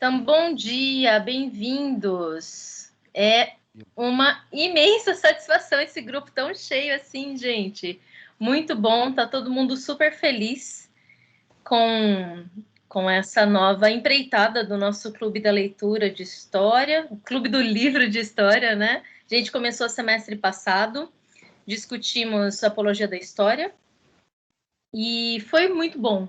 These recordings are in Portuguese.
Então, bom dia, bem-vindos. É uma imensa satisfação esse grupo tão cheio assim, gente. Muito bom, tá todo mundo super feliz com essa nova empreitada do nosso Clube da Leitura de História, o Clube do Livro de História, né? A gente começou semestre passado, discutimos Apologia da História e foi muito bom.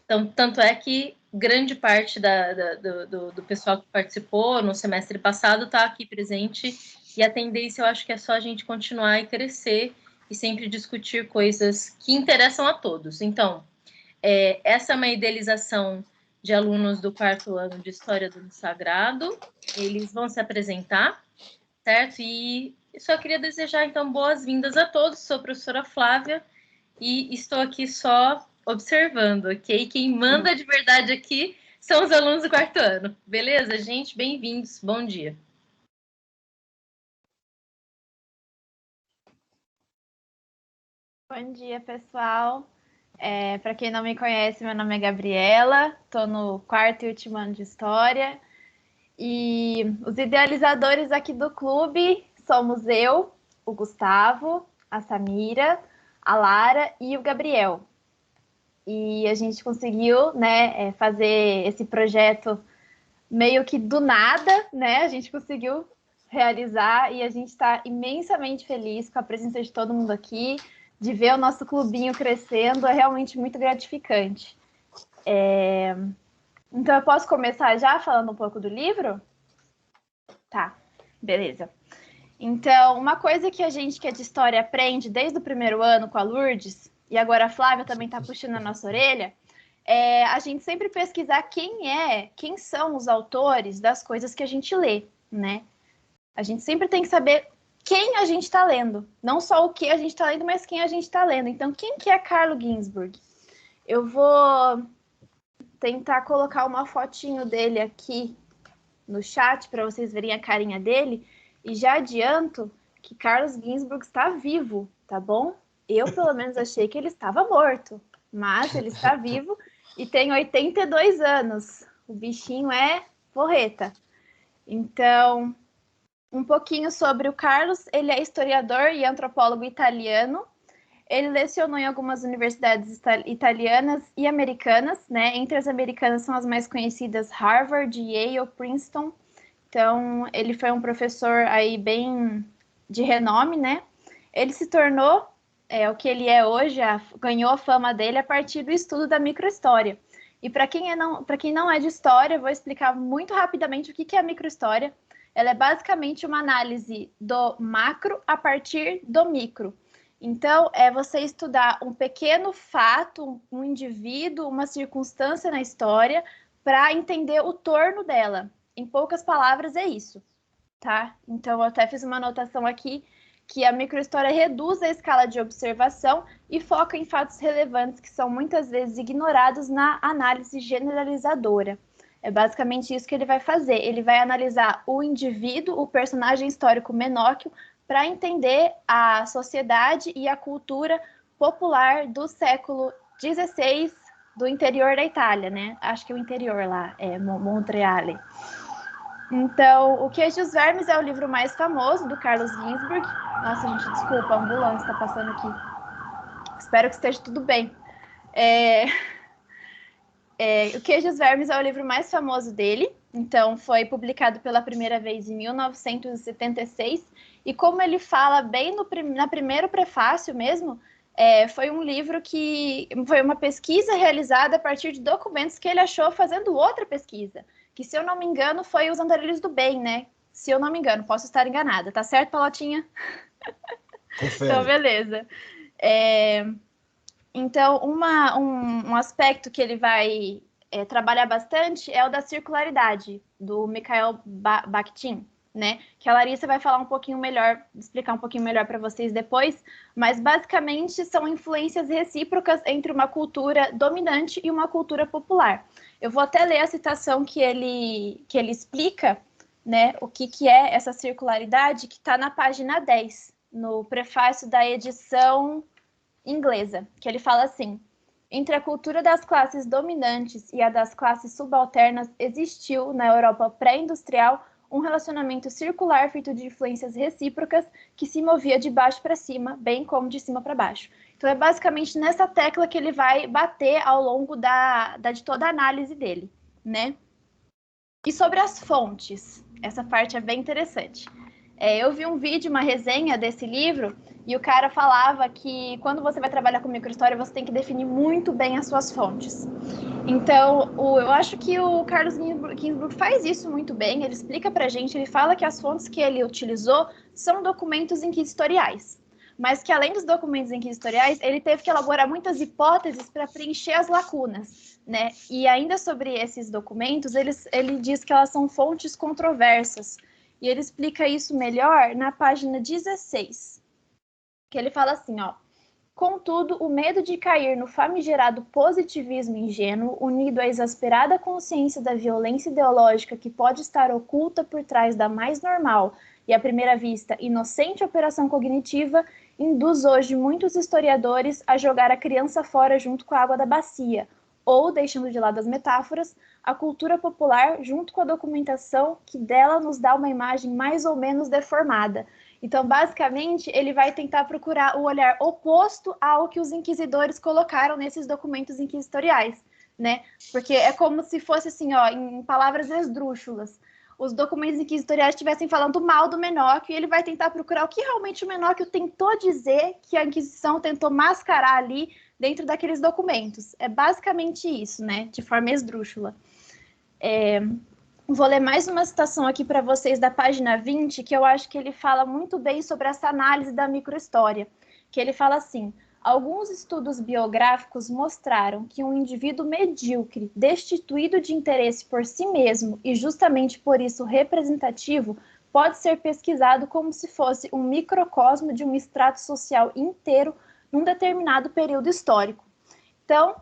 Então, tanto é que grande parte do pessoal que participou no semestre passado está aqui presente, e a tendência eu acho que é só a gente continuar e crescer e sempre discutir coisas que interessam a todos. Então, essa é uma idealização de alunos do 4º ano de História do Sagrado, eles vão se apresentar, certo? E só queria desejar, então, boas-vindas a todos. Sou a professora Flávia e estou aqui só observando, ok? Quem manda de verdade aqui são os alunos do 4º ano. Beleza, gente? Bem-vindos. Bom dia. Bom dia, pessoal. Para quem não me conhece, meu nome é Gabriela, estou no 4º e último ano de História. E os idealizadores aqui do clube somos eu, o Gustavo, a Samira, a Lara e o Gabriel. E a gente conseguiu, né, fazer esse projeto meio que do nada, né? A gente conseguiu realizar e a gente está imensamente feliz com a presença de todo mundo aqui, de ver o nosso clubinho crescendo, é realmente muito gratificante. Então, eu posso começar já falando um pouco do livro? Tá, beleza. Então, uma coisa que a gente que é de história aprende desde o 1º ano com a Lourdes, e agora a Flávia também está puxando a nossa orelha, é a gente sempre pesquisar quem são os autores das coisas que a gente lê, né? A gente sempre tem que saber quem a gente está lendo, não só o que a gente está lendo, mas quem a gente está lendo. Então, quem que é Carlo Ginzburg? Eu vou tentar colocar uma fotinho dele aqui no chat para vocês verem a carinha dele, e já adianto que Carlos Ginzburg está vivo, tá bom? Eu, pelo menos, achei que ele estava morto, mas ele está vivo e tem 82 anos. O bichinho é porreta. Então, um pouquinho sobre o Carlos. Ele é historiador e antropólogo italiano. Ele lecionou em algumas universidades italianas e americanas, né? Entre as americanas são as mais conhecidas Harvard, Yale, Princeton. Então, ele foi um professor aí bem de renome, né? Ele se tornou o que ele é hoje, ganhou a fama dele a partir do estudo da microhistória. E para quem não é de história, eu vou explicar muito rapidamente o que é a microhistória. Ela é basicamente uma análise do macro a partir do micro. Então, é você estudar um pequeno fato, um indivíduo, uma circunstância na história, para entender o torno dela. Em poucas palavras, é isso, tá? Então, eu até fiz uma anotação aqui que a microhistória reduz a escala de observação e foca em fatos relevantes que são muitas vezes ignorados na análise generalizadora. É basicamente isso que ele vai fazer. Ele vai analisar o indivíduo, o personagem histórico Menóquio, para entender a sociedade e a cultura popular do século XVI do interior da Itália, né? Acho que é o interior lá, Montreal. Então, O Queijo e os Vermes é o livro mais famoso do Carlos Ginzburg. Nossa, gente, desculpa, a ambulância está passando aqui. Espero que esteja tudo bem. O Queijo e os Vermes é o livro mais famoso dele. Então, foi publicado pela primeira vez em 1976. E como ele fala bem na primeiro prefácio mesmo, foi um livro que foi uma pesquisa realizada a partir de documentos que ele achou fazendo outra pesquisa. Que, se eu não me engano, foi os Andarilhos do Bem, né? Se eu não me engano, posso estar enganada. Tá certo, Palotinha? Confere. Então, beleza. Então, um aspecto que ele vai trabalhar bastante é o da circularidade, do Mikhail Bakhtin, né? Que a Larissa vai falar um pouquinho melhor, explicar um pouquinho melhor para vocês depois, mas basicamente são influências recíprocas entre uma cultura dominante e uma cultura popular. Eu vou até ler a citação que ele explica, né, o que é essa circularidade, que está na página 10, no prefácio da edição inglesa, que ele fala assim: Entre a cultura das classes dominantes e a das classes subalternas, existiu, na Europa pré-industrial, um relacionamento circular feito de influências recíprocas que se movia de baixo para cima, bem como de cima para baixo. Então, é basicamente nessa tecla que ele vai bater ao longo de toda a análise dele, né? E sobre as fontes, essa parte é bem interessante. Eu vi um vídeo, uma resenha desse livro, e o cara falava que quando você vai trabalhar com microhistória, você tem que definir muito bem as suas fontes. Então, eu acho que o Carlos Ginzburg faz isso muito bem, ele explica pra gente, ele fala que as fontes que ele utilizou são documentos inquisitoriais, mas que além dos documentos inquisitoriais, ele teve que elaborar muitas hipóteses para preencher as lacunas, né? E ainda sobre esses documentos, ele diz que elas são fontes controversas, e ele explica isso melhor na página 16, que ele fala assim, ó: contudo, o medo de cair no famigerado positivismo ingênuo, unido à exasperada consciência da violência ideológica que pode estar oculta por trás da mais normal e, à primeira vista, inocente operação cognitiva, induz hoje muitos historiadores a jogar a criança fora junto com a água da bacia, ou, deixando de lado as metáforas, a cultura popular junto com a documentação que dela nos dá uma imagem mais ou menos deformada. Então, basicamente, ele vai tentar procurar o olhar oposto ao que os inquisidores colocaram nesses documentos inquisitoriais, né? Porque é como se fosse assim, ó, em palavras esdrúxulas, os documentos inquisitoriais estivessem falando mal do Menóquio, e ele vai tentar procurar o que realmente o Menóquio tentou dizer, que a Inquisição tentou mascarar ali dentro daqueles documentos. É basicamente isso, né? De forma esdrúxula. Vou ler mais uma citação aqui para vocês da página 20, que eu acho que ele fala muito bem sobre essa análise da microhistória, que ele fala assim: alguns estudos biográficos mostraram que um indivíduo medíocre, destituído de interesse por si mesmo e justamente por isso representativo, pode ser pesquisado como se fosse um microcosmo de um extrato social inteiro num determinado período histórico. Então,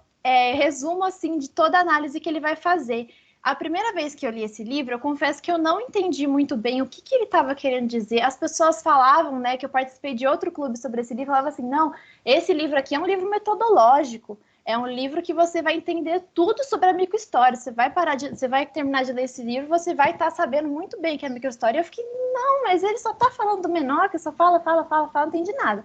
resumo assim de toda a análise que ele vai fazer. A primeira vez que eu li esse livro, eu confesso que eu não entendi muito bem o que ele estava querendo dizer. As pessoas falavam, né, que eu participei de outro clube sobre esse livro, falavam assim, não, esse livro aqui é um livro metodológico, é um livro que você vai entender tudo sobre a microhistória, você vai terminar de ler esse livro, você vai estar sabendo muito bem que é a microhistória. Eu fiquei, não, mas ele só está falando do menor, que só fala, não entendi nada.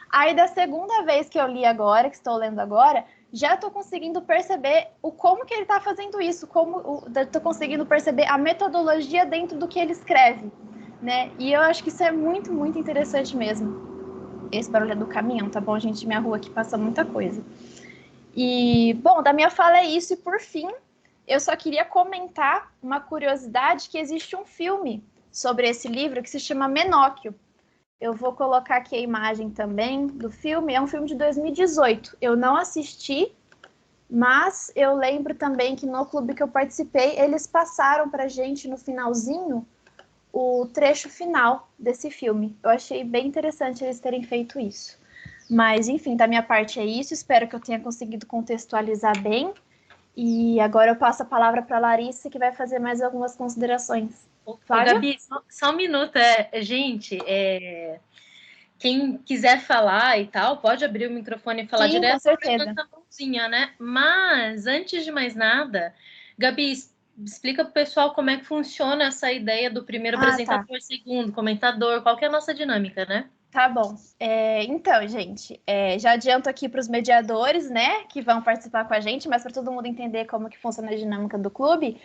Aí, da segunda vez que eu li agora, que estou lendo agora, já estou conseguindo perceber como que ele está fazendo isso, estou conseguindo perceber a metodologia dentro do que ele escreve, né? E eu acho que isso é muito, muito interessante mesmo. Esse barulho é do caminhão, tá bom, gente? Minha rua aqui passa muita coisa. E, bom, da minha fala é isso. E, por fim, eu só queria comentar uma curiosidade, que existe um filme sobre esse livro que se chama Menóquio. Eu vou colocar aqui a imagem também do filme. É um filme de 2018. Eu não assisti, mas eu lembro também que no clube que eu participei, eles passaram pra gente no finalzinho o trecho final desse filme. Eu achei bem interessante eles terem feito isso. Mas, enfim, da minha parte é isso. Espero que eu tenha conseguido contextualizar bem. E agora eu passo a palavra para a Larissa, que vai fazer mais algumas considerações. Gabi, só um minuto. Gente, quem quiser falar e tal, pode abrir o microfone e falar Sim, direto. com certeza. Levanta a mãozinha, né? Mas, antes de mais nada, Gabi, explica para o pessoal como é que funciona essa ideia do primeiro apresentador, segundo comentador, qual que é a nossa dinâmica, né? Tá bom. Então, gente, já adianto aqui para os mediadores, né, que vão participar com a gente, mas para todo mundo entender como que funciona a dinâmica do clube,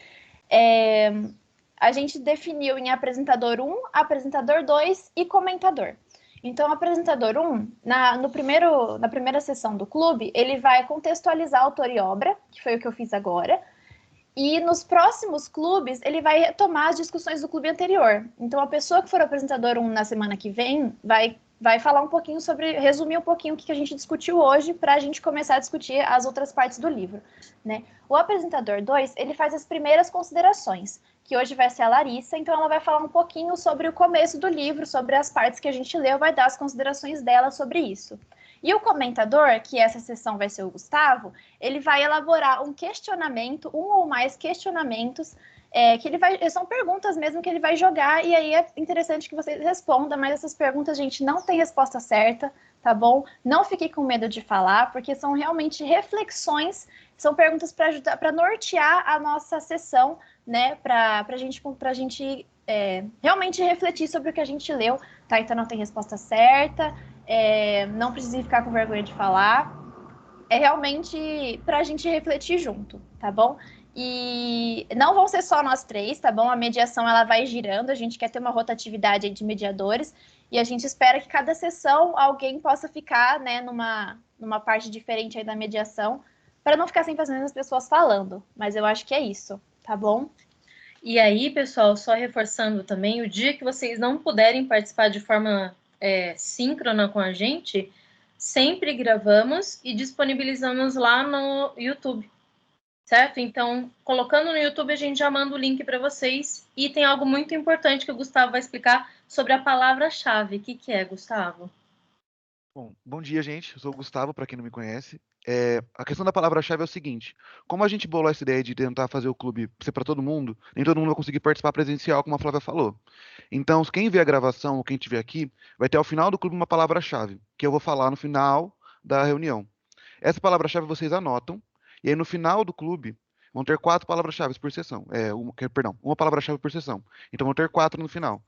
a gente definiu em apresentador 1, apresentador 2 e comentador. Então, apresentador 1, na primeira sessão do clube, ele vai contextualizar autor e obra, que foi o que eu fiz agora, e nos próximos clubes, ele vai retomar as discussões do clube anterior. Então, a pessoa que for apresentador 1 na semana que vem vai falar um pouquinho resumir um pouquinho o que a gente discutiu hoje, para a gente começar a discutir as outras partes do livro, né? O apresentador 2, ele faz as primeiras considerações, que hoje vai ser a Larissa, então ela vai falar um pouquinho sobre o começo do livro, sobre as partes que a gente leu, vai dar as considerações dela sobre isso. E o comentador, que essa sessão vai ser o Gustavo, ele vai elaborar um questionamento, um ou mais questionamentos, são perguntas mesmo que ele vai jogar, e aí é interessante que vocês respondam, mas essas perguntas, gente, não tem resposta certa, tá bom? Não fique com medo de falar, porque são realmente reflexões, são perguntas para ajudar, para nortear a nossa sessão, né? Para a gente realmente refletir sobre o que a gente leu, tá? Então não tem resposta certa, não precisa ficar com vergonha de falar. É realmente para a gente refletir junto, tá bom? E não vão ser só nós três, tá bom? A mediação ela vai girando, a gente quer ter uma rotatividade aí de mediadores e a gente espera que cada sessão alguém possa ficar, né, numa parte diferente aí da mediação, para não ficar sempre as mesmas pessoas falando. Mas eu acho que é isso, tá bom? E aí, pessoal, só reforçando também, o dia que vocês não puderem participar de forma síncrona com a gente, sempre gravamos e disponibilizamos lá no YouTube, certo? Então, colocando no YouTube, a gente já manda o link para vocês. E tem algo muito importante que o Gustavo vai explicar sobre a palavra-chave. O que é, Gustavo? Bom dia, gente. Eu sou o Gustavo, para quem não me conhece. A questão da palavra-chave é o seguinte: como a gente bolou essa ideia de tentar fazer o clube ser para todo mundo, nem todo mundo vai conseguir participar presencial, como a Flávia falou. Então, quem vê a gravação ou quem estiver aqui, vai ter ao final do clube uma palavra-chave, que eu vou falar no final da reunião. Essa palavra-chave vocês anotam, e aí no final do clube vão ter 4 palavras-chave por sessão. Uma palavra-chave por sessão. Então vão ter 4 no final.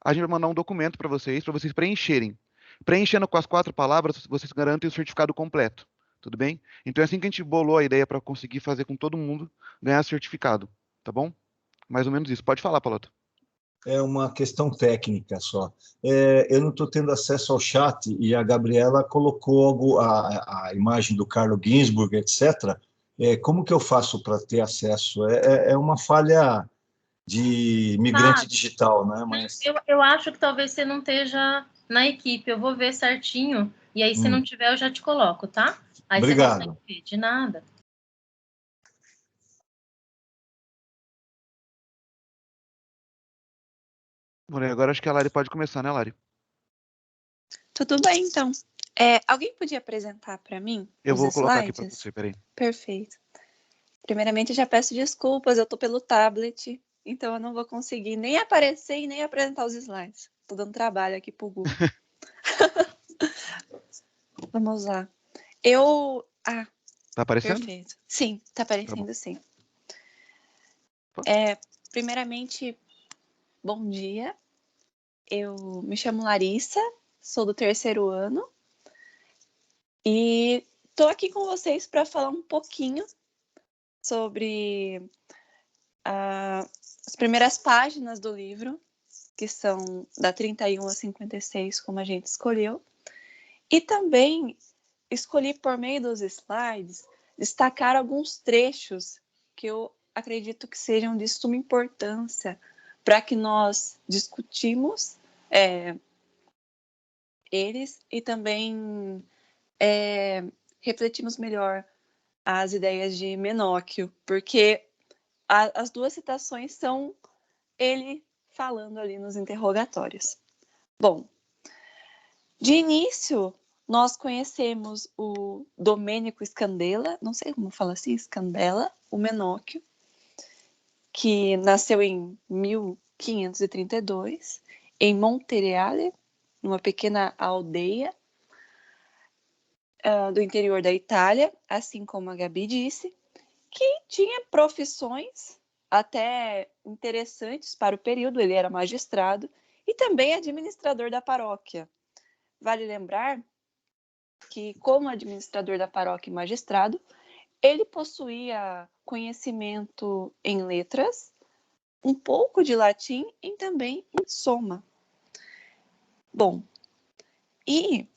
A gente vai mandar um documento para vocês preencherem. Preenchendo com as 4 palavras, vocês garantem o certificado completo. Tudo bem? Então é assim que a gente bolou a ideia para conseguir fazer com todo mundo ganhar certificado. Tá bom? Mais ou menos isso. Pode falar, Palota. É uma questão técnica só. Eu não estou tendo acesso ao chat e a Gabriela colocou a imagem do Carlo Ginzburg, etc. Como que eu faço para ter acesso? É uma falha de migrante digital, né? Mas... Eu acho que talvez você não esteja na equipe. Eu vou ver certinho. E aí, se não tiver, eu já te coloco, tá? Aí Obrigado. você consegue ver. De nada. Bom, agora acho que a Lari pode começar, né, Lari? Tudo bem, então. Alguém podia apresentar para mim Eu os vou slides? colocar aqui para você, peraí. Perfeito. Primeiramente, eu já peço desculpas, eu estou pelo tablet, então eu não vou conseguir nem aparecer e nem apresentar os slides. Estou dando trabalho aqui para o Google. Vamos lá. Tá aparecendo? Perfeito. Sim, tá aparecendo, sim. Primeiramente, bom dia. Eu me chamo Larissa, sou do 3º ano e estou aqui com vocês para falar um pouquinho sobre as primeiras páginas do livro, que são da 31 a 56, como a gente escolheu. E também escolhi, por meio dos slides, destacar alguns trechos que eu acredito que sejam de suma importância para que nós discutimos eles e também refletimos melhor as ideias de Menóquio, porque as 2 citações são ele falando ali nos interrogatórios. Bom, de início, nós conhecemos o Domênico Scandella, não sei como fala assim, Scandella, o Menóquio, que nasceu em 1532, em Montereale, numa pequena aldeia do interior da Itália, assim como a Gabi disse, que tinha profissões até interessantes para o período. Ele era magistrado e também administrador da paróquia. Vale lembrar que, como administrador da paróquia e magistrado, ele possuía conhecimento em letras, um pouco de latim e também em soma. Bom, e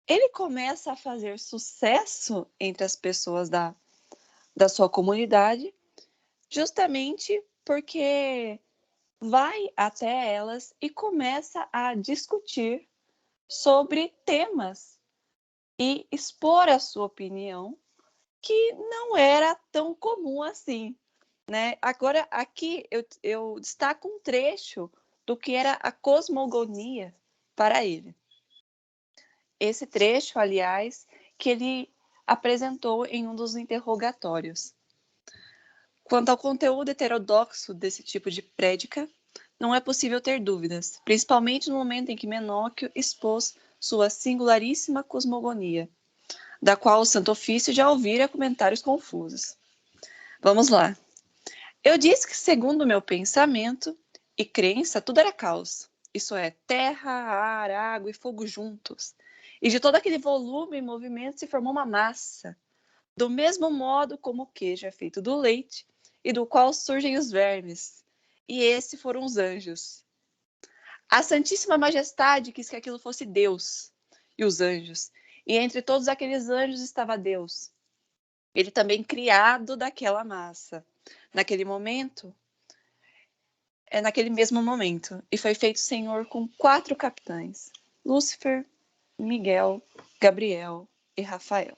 ele começa a fazer sucesso entre as pessoas da sua comunidade, justamente porque vai até elas e começa a discutir sobre temas e expor a sua opinião, que não era tão comum assim, né? Agora, aqui eu destaco um trecho do que era a cosmogonia para ele. Esse trecho, aliás, que ele apresentou em um dos interrogatórios. Quanto ao conteúdo heterodoxo desse tipo de prédica, não é possível ter dúvidas, principalmente no momento em que Menóquio expôs sua singularíssima cosmogonia, da qual o Santo Ofício já ouvira comentários confusos. Vamos lá. Eu disse que, segundo o meu pensamento e crença, tudo era caos. Isso é, terra, ar, água e fogo juntos. E de todo aquele volume e movimento se formou uma massa, do mesmo modo como o queijo é feito do leite e do qual surgem os vermes. E esses foram os anjos. A Santíssima Majestade quis que aquilo fosse Deus e os anjos. E entre todos aqueles anjos estava Deus. Ele também criado daquela massa. Naquele mesmo momento. E foi feito Senhor com 4 capitães. Lúcifer, Miguel, Gabriel e Rafael.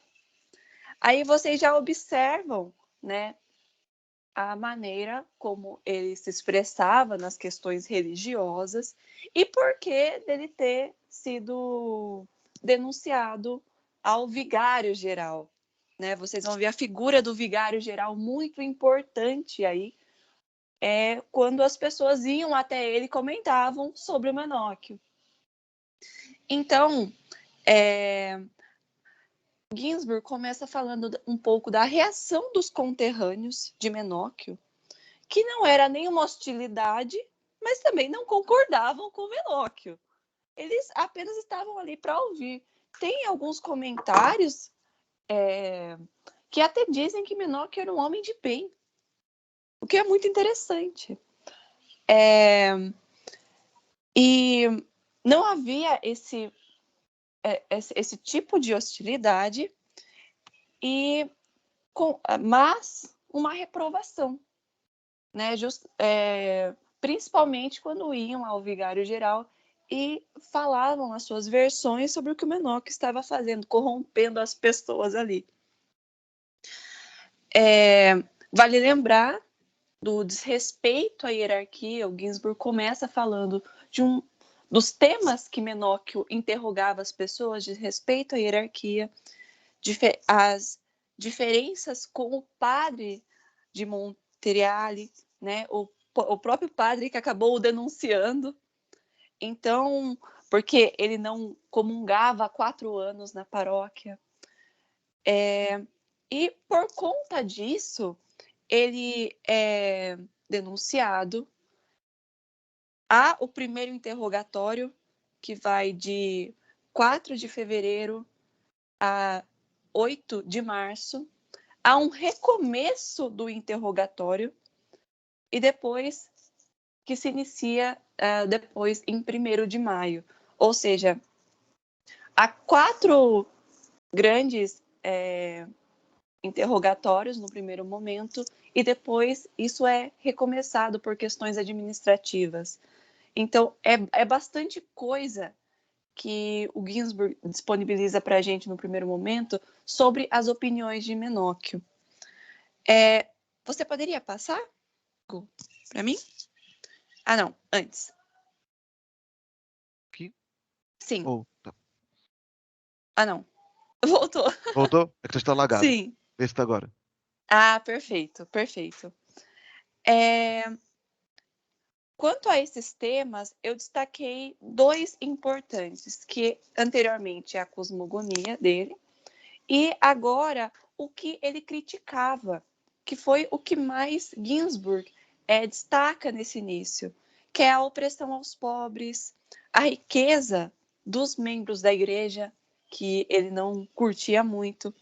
Aí vocês já observam, né, a maneira como ele se expressava nas questões religiosas e por que dele ter sido denunciado ao vigário geral, né? Vocês vão ver a figura do vigário geral muito importante aí, quando as pessoas iam até ele e comentavam sobre o Menóquio. Então, Ginsburg começa falando um pouco da reação dos conterrâneos de Menóquio, que não era nenhuma hostilidade, mas também não concordavam com Menóquio. Eles apenas estavam ali para ouvir. Tem alguns comentários que até dizem que Menóquio era um homem de bem, o que é muito interessante. E não havia esse tipo de hostilidade, mas uma reprovação, né? Principalmente quando iam ao vigário geral e falavam as suas versões sobre o que o Menóquio estava fazendo, corrompendo as pessoas ali. Vale lembrar do desrespeito à hierarquia. O Ginsburg começa falando dos temas que Menóquio interrogava as pessoas, de respeito à hierarquia, as diferenças com o padre de Monteriale, né? O próprio padre que acabou o denunciando. Então, porque ele não comungava há 4 anos na paróquia. E por conta disso, ele é denunciado. Há o primeiro interrogatório, que vai de 4 de fevereiro a 8 de março. Há um recomeço do interrogatório e depois que se inicia depois em 1º de maio. Ou seja, há 4 grandes interrogatórios no primeiro momento e depois isso é recomeçado por questões administrativas. Então, é bastante coisa que o Ginsburg disponibiliza para a gente no primeiro momento sobre as opiniões de Menóquio. Você poderia passar para mim? Ah, não, antes. Aqui? Sim. Tá. Ah, não. Voltou. Voltou? É que você está lagado. Sim. Vê se está agora. Ah, perfeito, perfeito. Quanto a esses temas, eu destaquei 2 importantes, que anteriormente é a cosmogonia dele e agora o que ele criticava, que foi o que mais Ginsburg destaca nesse início, que é a opressão aos pobres, a riqueza dos membros da igreja, que ele não curtia muito,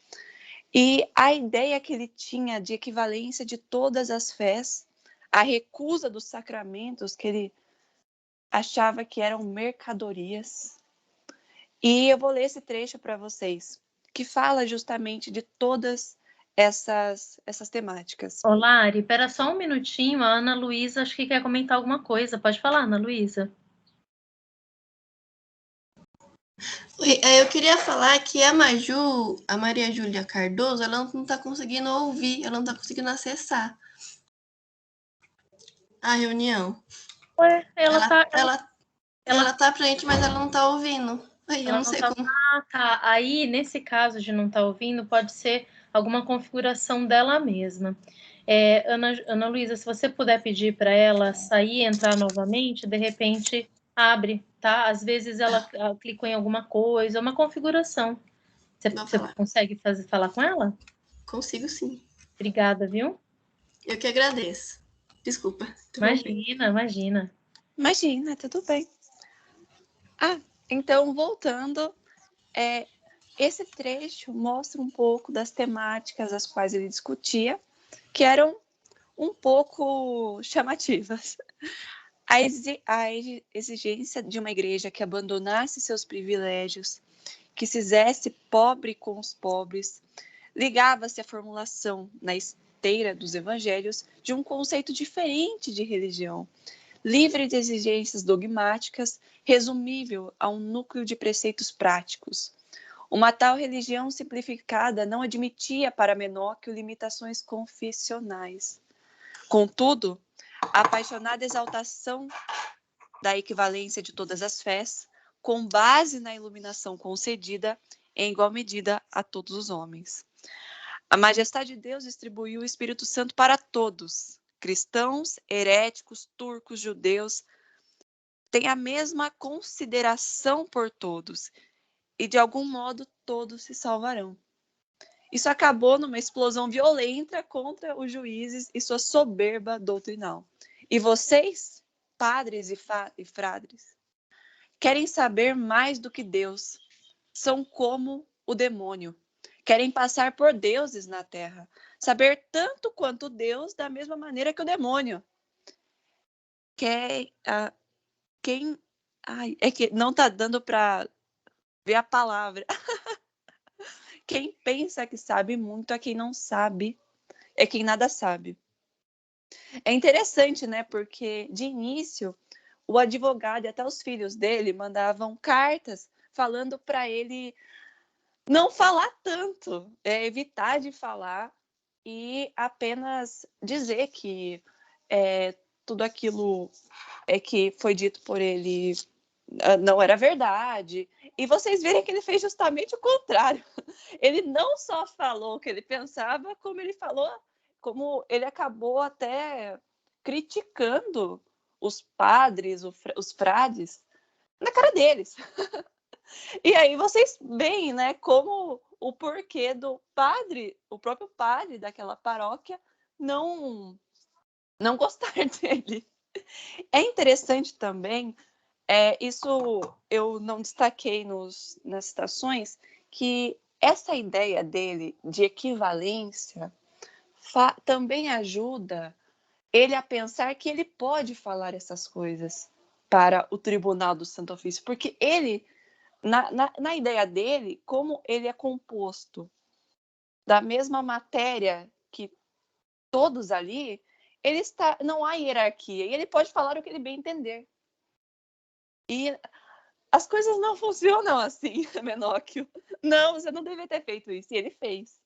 e a ideia que ele tinha de equivalência de todas as fés, a recusa dos sacramentos, que ele achava que eram mercadorias. E eu vou ler esse trecho para vocês, que fala justamente de todas essas temáticas. Ô, Lari, espera só um minutinho, a Ana Luísa acho que quer comentar alguma coisa. Pode falar, Ana Luísa. Eu queria falar que a Maria Júlia Cardoso, ela não está conseguindo ouvir, ela não está conseguindo acessar a reunião. Ué, ela tá pra gente, mas ela não tá ouvindo. Aí eu não sei como. Ah, tá. Aí, nesse caso de não estar ouvindo, pode ser alguma configuração dela mesma. Ana Luísa, se você puder pedir para ela sair e entrar novamente, de repente abre, tá? Às vezes ela clicou em alguma coisa, uma configuração. Você consegue falar com ela? Consigo, sim. Obrigada, viu? Eu que agradeço. Desculpa. Imagina. Imagina, tudo bem. Então, voltando, esse trecho mostra um pouco das temáticas as quais ele discutia, que eram um pouco chamativas. A exigência de uma igreja que abandonasse seus privilégios, que se fizesse pobre com os pobres, ligava-se à formulação, na esteira dos evangelhos, de um conceito diferente de religião, livre de exigências dogmáticas, resumível a um núcleo de preceitos práticos. Uma tal religião simplificada não admitia para Menóquio limitações confessionais. Contudo, a apaixonada exaltação da equivalência de todas as fés, com base na iluminação concedida em igual medida a todos os homens. A majestade de Deus distribuiu o Espírito Santo para todos, cristãos, heréticos, turcos, judeus, têm a mesma consideração por todos, e de algum modo todos se salvarão. Isso acabou numa explosão violenta contra os juízes e sua soberba doutrinal. E vocês, padres e frades, querem saber mais do que Deus. São como o demônio. Querem passar por deuses na terra. Saber tanto quanto Deus, da mesma maneira que o demônio. É que não está dando para ver a palavra. Quem pensa que sabe muito é quem não sabe, é quem nada sabe. É interessante, né? Porque de início o advogado e até os filhos dele mandavam cartas falando para ele não falar tanto, evitar de falar e apenas dizer que tudo aquilo que foi dito por ele não era verdade. E vocês verem que ele fez justamente o contrário. Ele não só falou o que ele pensava, como ele acabou até criticando os padres, os frades, na cara deles. E aí vocês veem, né, como o porquê do padre, o próprio padre daquela paróquia, não gostar dele. É interessante também, isso eu não destaquei nas citações, que essa ideia dele de equivalência também ajuda ele a pensar que ele pode falar essas coisas para o Tribunal do Santo Ofício, porque ele, na ideia dele, como ele é composto da mesma matéria que todos ali, não há hierarquia, e ele pode falar o que ele bem entender. E as coisas não funcionam assim, Menóquio. Não, você não deveria ter feito isso, e ele fez,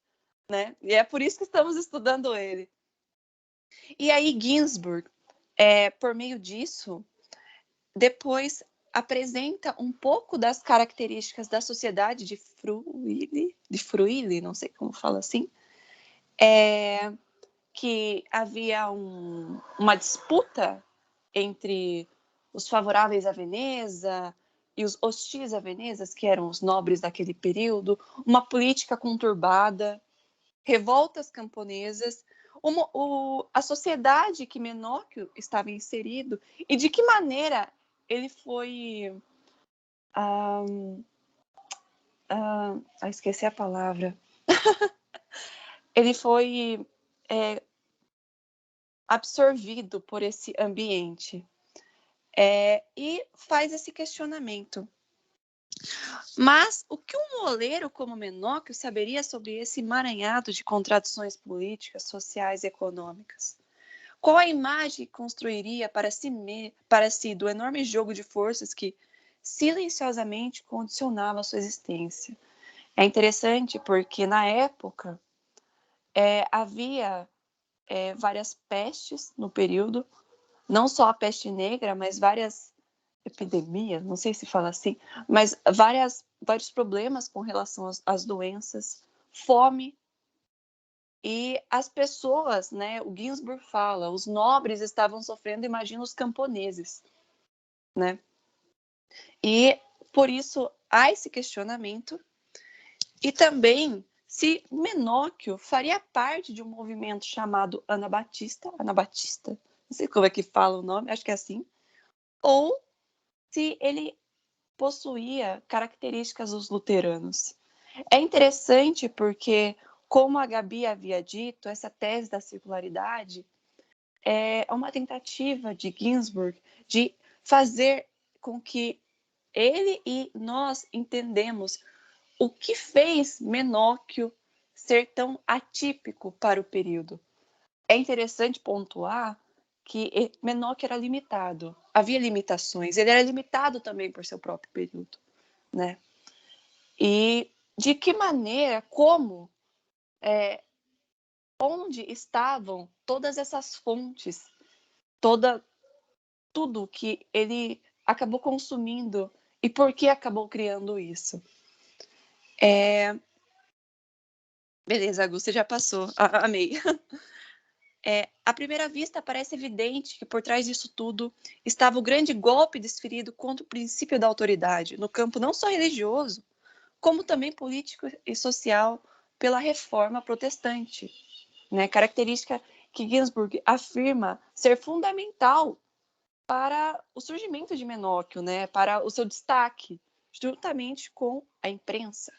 né? E é por isso que estamos estudando ele. E aí Ginsburg, por meio disso, depois apresenta um pouco das características da sociedade de Fruili, não sei como fala assim, que havia uma disputa entre os favoráveis a Veneza e os hostis a Veneza, que eram os nobres daquele período, uma política conturbada, revoltas camponesas, a sociedade que Menóquio estava inserido e de que maneira ele foi... esqueci a palavra. Ele foi absorvido por esse ambiente. E faz esse questionamento. Mas o que um moleiro como Menóquio saberia sobre esse emaranhado de contradições políticas, sociais e econômicas? Qual a imagem que construiria para si do enorme jogo de forças que silenciosamente condicionava a sua existência? É interessante porque, na época, havia várias pestes no período, não só a peste negra, mas várias epidemias, não sei se fala assim, mas vários problemas com relação às doenças, fome, E as pessoas, né, o Ginsburg fala, os nobres estavam sofrendo, imagina os camponeses, né? E por isso há esse questionamento. E também se Menóquio faria parte de um movimento chamado Anabatista, não sei como é que fala o nome, acho que é assim, ou se ele possuía características dos luteranos. É interessante porque, como a Gabi havia dito, essa tese da circularidade é uma tentativa de Ginsburg de fazer com que ele e nós entendemos o que fez Menóquio ser tão atípico para o período. É interessante pontuar que Menóquio era limitado, havia limitações, ele era limitado também por seu próprio período, né? E de que maneira, como, onde estavam todas essas fontes, tudo que ele acabou consumindo e por que acabou criando isso? Beleza, Gu, você já passou. Amei. À primeira vista, parece evidente que por trás disso tudo estava o grande golpe desferido contra o princípio da autoridade, no campo não só religioso, como também político e social, pela reforma protestante, né? Característica que Ginsburg afirma ser fundamental para o surgimento de Menóquio, né? Para o seu destaque, juntamente com a imprensa.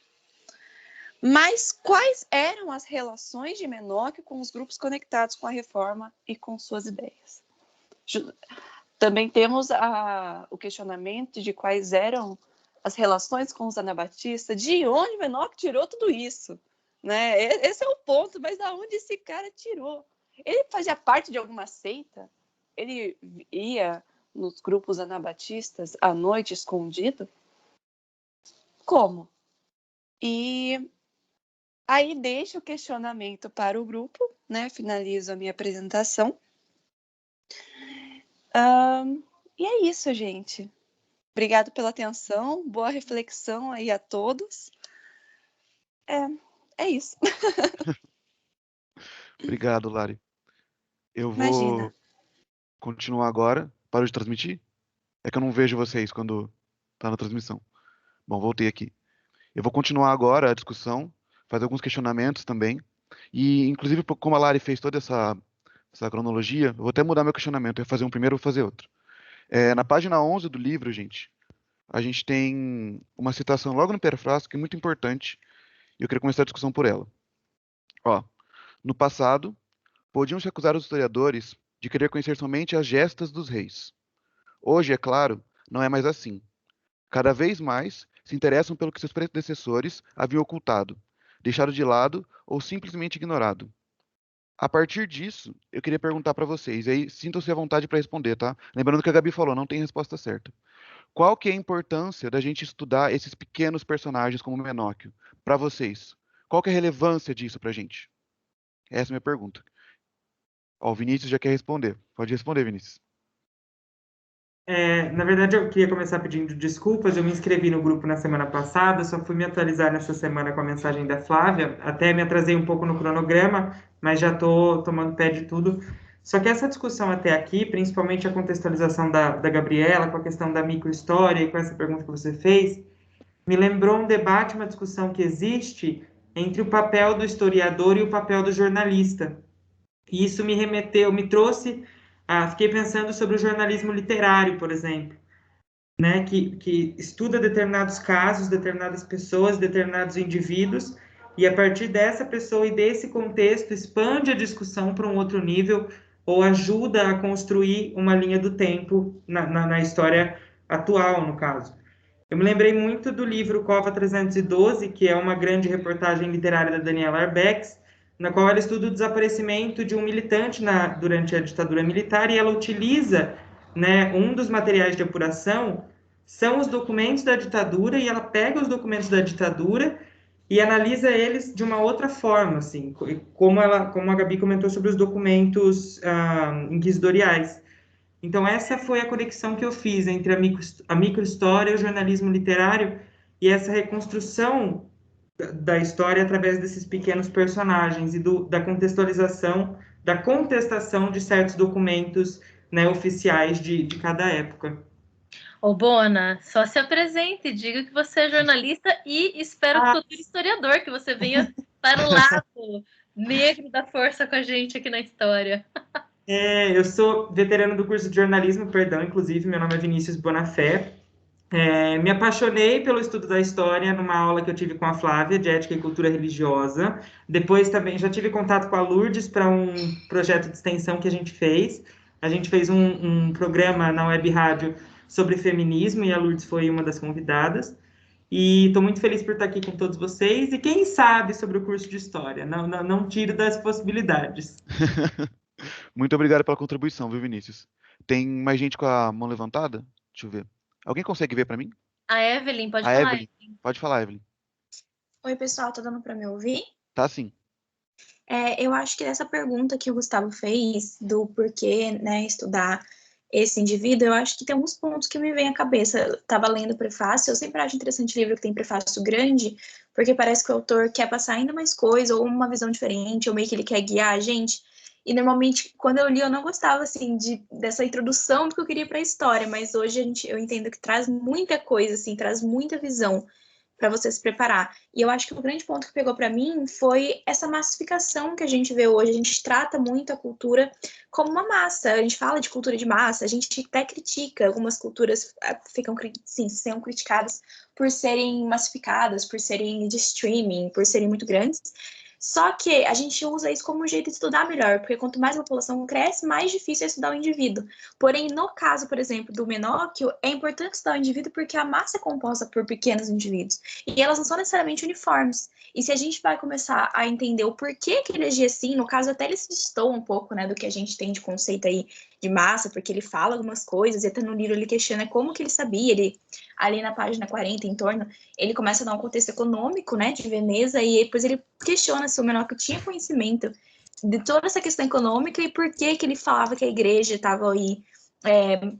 Mas quais eram as relações de Menóquio com os grupos conectados com a reforma e com suas ideias? Também temos o questionamento de quais eram as relações com os anabatistas, de onde Menóquio tirou tudo isso, né? Esse é o ponto, mas de onde esse cara tirou? Ele fazia parte de alguma seita? Ele ia nos grupos anabatistas à noite escondido? Como? E aí deixo o questionamento para o grupo, né? Finalizo a minha apresentação. E é isso, gente. Obrigado pela atenção, boa reflexão aí a todos. É isso. Obrigado, Lari. Eu Imagina. vou continuar agora. Parou de transmitir? É que eu não vejo vocês quando tá na transmissão. Bom, voltei aqui. Eu vou continuar agora a discussão, fazer alguns questionamentos também. E, inclusive, como a Lari fez toda essa cronologia, eu vou até mudar meu questionamento. Eu ia fazer um primeiro, eu vou fazer outro. Na página 11 do livro, gente, a gente tem uma citação logo no prefácio que é muito importante. E eu queria começar a discussão por ela. Ó, no passado, podiam se acusar os historiadores de querer conhecer somente as gestas dos reis. Hoje, é claro, não é mais assim. Cada vez mais se interessam pelo que seus predecessores haviam ocultado, deixado de lado ou simplesmente ignorado. A partir disso, eu queria perguntar para vocês, e aí sintam-se à vontade para responder, tá? Lembrando que a Gabi falou, não tem resposta certa. Qual que é a importância da gente estudar esses pequenos personagens como Menóquio, para vocês? Qual que é a relevância disso para a gente? Essa é a minha pergunta. Ó, o Vinícius já quer responder. Pode responder, Vinícius. Na verdade, eu queria começar pedindo desculpas. Eu me inscrevi no grupo na semana passada, só fui me atualizar nessa semana com a mensagem da Flávia. Até me atrasei um pouco no cronograma, mas já estou tomando pé de tudo. Só que essa discussão até aqui, principalmente a contextualização da Gabriela, com a questão da microhistória e com essa pergunta que você fez, me lembrou um debate, uma discussão que existe entre o papel do historiador e o papel do jornalista. E isso me trouxe, fiquei pensando sobre o jornalismo literário, por exemplo, né, que estuda determinados casos, determinadas pessoas, determinados indivíduos, e a partir dessa pessoa e desse contexto expande a discussão para um outro nível ou ajuda a construir uma linha do tempo na história atual, no caso. Eu me lembrei muito do livro Cova 312, que é uma grande reportagem literária da Daniela Arbex, na qual ela estuda o desaparecimento de um militante durante a ditadura militar, e ela utiliza, né, um dos materiais de apuração são os documentos da ditadura, e ela pega os documentos da ditadura e analisa eles de uma outra forma, assim, como a Gabi comentou sobre os documentos inquisitoriais. Então, essa foi a conexão que eu fiz entre a microhistória, o jornalismo literário e essa reconstrução da história através desses pequenos personagens e da contextualização, da contestação de certos documentos, né, oficiais de cada época. Ô, Bona, só se apresente, diga que você é jornalista e espero futuro historiador, que você venha para o lado negro da força com a gente aqui na história. Eu sou veterano do curso de jornalismo, perdão, inclusive, meu nome é Vinícius Bonafé. Me apaixonei pelo estudo da história numa aula que eu tive com a Flávia, de Ética e Cultura Religiosa. Depois também já tive contato com a Lourdes para um projeto de extensão que a gente fez. A gente fez um programa na Web Rádio sobre feminismo e a Lourdes foi uma das convidadas. E estou muito feliz por estar aqui com todos vocês. E quem sabe sobre o curso de História? Não tiro das possibilidades. Muito obrigado pela contribuição, viu, Vinícius? Tem mais gente com a mão levantada? Deixa eu ver. Alguém consegue ver para mim? A Evelyn, pode A falar. Evelyn. Pode falar, Evelyn. Oi, pessoal, tá dando para me ouvir? Tá sim. Eu acho que essa pergunta que o Gustavo fez, do porquê, né, estudar esse indivíduo, eu acho que tem alguns pontos que me vêm à cabeça. Eu estava lendo o prefácio, eu sempre acho interessante livro que tem prefácio grande, porque parece que o autor quer passar ainda mais coisa, ou uma visão diferente, ou meio que ele quer guiar a gente. E normalmente, quando eu li, eu não gostava, assim, dessa introdução do que eu queria para a história, mas hoje eu entendo que traz muita coisa, assim, traz muita visão para você se preparar. E eu acho que o grande ponto que pegou para mim foi essa massificação que a gente vê hoje. A gente trata muito a cultura como uma massa. A gente fala de cultura de massa, a gente até critica. Algumas culturas são criticadas por serem massificadas, por serem de streaming, por serem muito grandes. Só que a gente usa isso como um jeito de estudar melhor, porque quanto mais a população cresce, mais difícil é estudar o indivíduo. Porém, no caso, por exemplo, do Menóquio, é importante estudar o indivíduo porque a massa é composta por pequenos indivíduos. E elas não são necessariamente uniformes. E se a gente vai começar a entender o porquê que ele agia assim, no caso até ele se destoa um pouco, né, do que a gente tem de conceito aí de massa, porque ele fala algumas coisas, e até no livro ele questiona como que ele sabia, ele, ali na página 40, em torno, ele começa a dar um contexto econômico, né, de Veneza, e depois ele questiona se o Menóquio tinha conhecimento de toda essa questão econômica e por que que ele falava que a igreja estava aí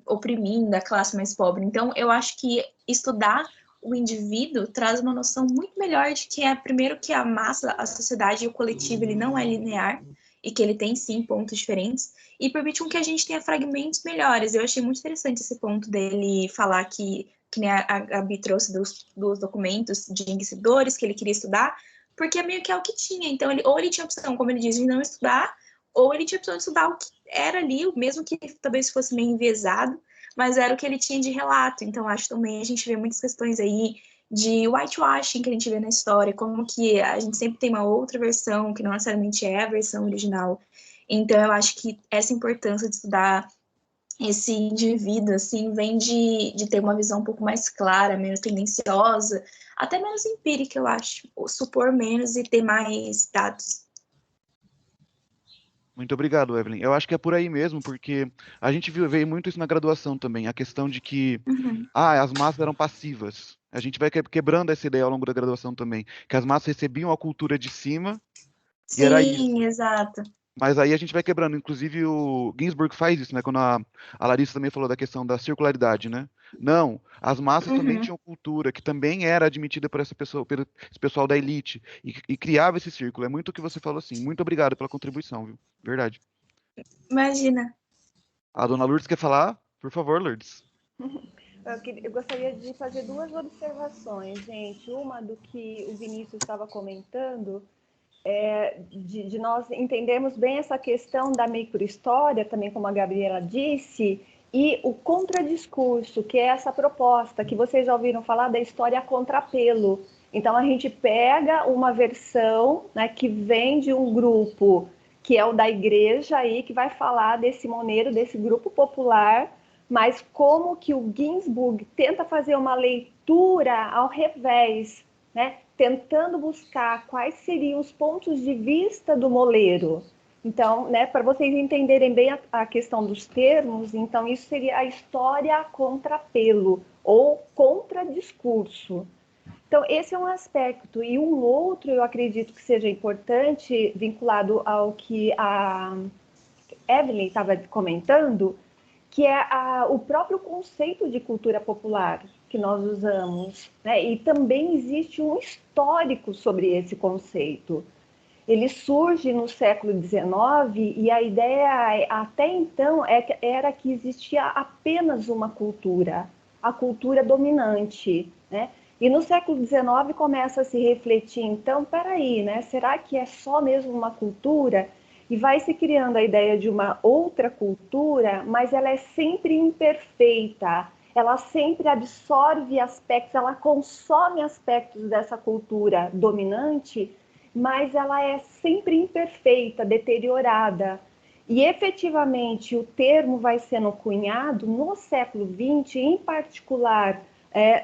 oprimindo a classe mais pobre. Então, eu acho que estudar o indivíduo traz uma noção muito melhor de que primeiro que a massa, a sociedade e o coletivo, ele não é linear e que ele tem sim pontos diferentes e permite com que a gente tenha fragmentos melhores. Eu achei muito interessante esse ponto dele falar que nem a Gabi trouxe dos documentos de inquisidores que ele queria estudar, porque meio que é o que tinha. Então, ou ele tinha opção, como ele diz, de não estudar, ou ele tinha opção de estudar o que era ali, mesmo que talvez fosse meio enviesado, mas era o que ele tinha de relato. Então, acho também a gente vê muitas questões aí de whitewashing que a gente vê na história, como que a gente sempre tem uma outra versão, que não necessariamente é a versão original. Então, eu acho que essa importância de estudar esse indivíduo, assim, vem de ter uma visão um pouco mais clara, menos tendenciosa, até menos empírica, eu acho. Supor menos e ter mais dados. Muito obrigado, Evelyn. Eu acho que é por aí mesmo, porque a gente veio muito isso na graduação também, a questão de que as massas eram passivas. A gente vai quebrando essa ideia ao longo da graduação também, que as massas recebiam a cultura de cima, e era isso. Sim, exato. Mas aí a gente vai quebrando. Inclusive o Ginsburg faz isso, né? Quando a Larissa também falou da questão da circularidade, né? Não, as massas também tinham cultura, que também era admitida por essa pessoa, pelo esse pessoal da elite, e criava esse círculo. É muito o que você falou, assim. Muito obrigado pela contribuição, viu? Verdade. Imagina. A dona Lourdes quer falar? Por favor, Lourdes. Eu gostaria de fazer duas observações, gente. Uma do que o Vinícius estava comentando, de nós entendermos bem essa questão da microhistória, também como a Gabriela disse, e o contradiscurso, que é essa proposta que vocês já ouviram falar da história a contrapelo. Então, a gente pega uma versão, né, que vem de um grupo que é o da igreja, aí, que vai falar desse moneiro, desse grupo popular, mas como que o Ginsburg tenta fazer uma leitura ao revés, né, tentando buscar quais seriam os pontos de vista do moleiro. Então, né, para vocês entenderem bem a questão dos termos, então isso seria a história a contrapelo ou contradiscurso. Então, esse é um aspecto. E um outro, eu acredito que seja importante, vinculado ao que a Evelyn estava comentando, que é o próprio conceito de cultura popular. que nós usamos, né? E também existe um histórico sobre esse conceito. Ele surge no século XIX e a ideia até então era que existia apenas uma cultura, a cultura dominante, né? E no século XIX começa a se refletir, então, peraí, né? Será que é só mesmo uma cultura? E vai se criando a ideia de uma outra cultura, mas ela é sempre imperfeita, ela sempre absorve aspectos, ela consome aspectos dessa cultura dominante, mas ela é sempre imperfeita, deteriorada. E efetivamente o termo vai sendo cunhado no século XX, em particular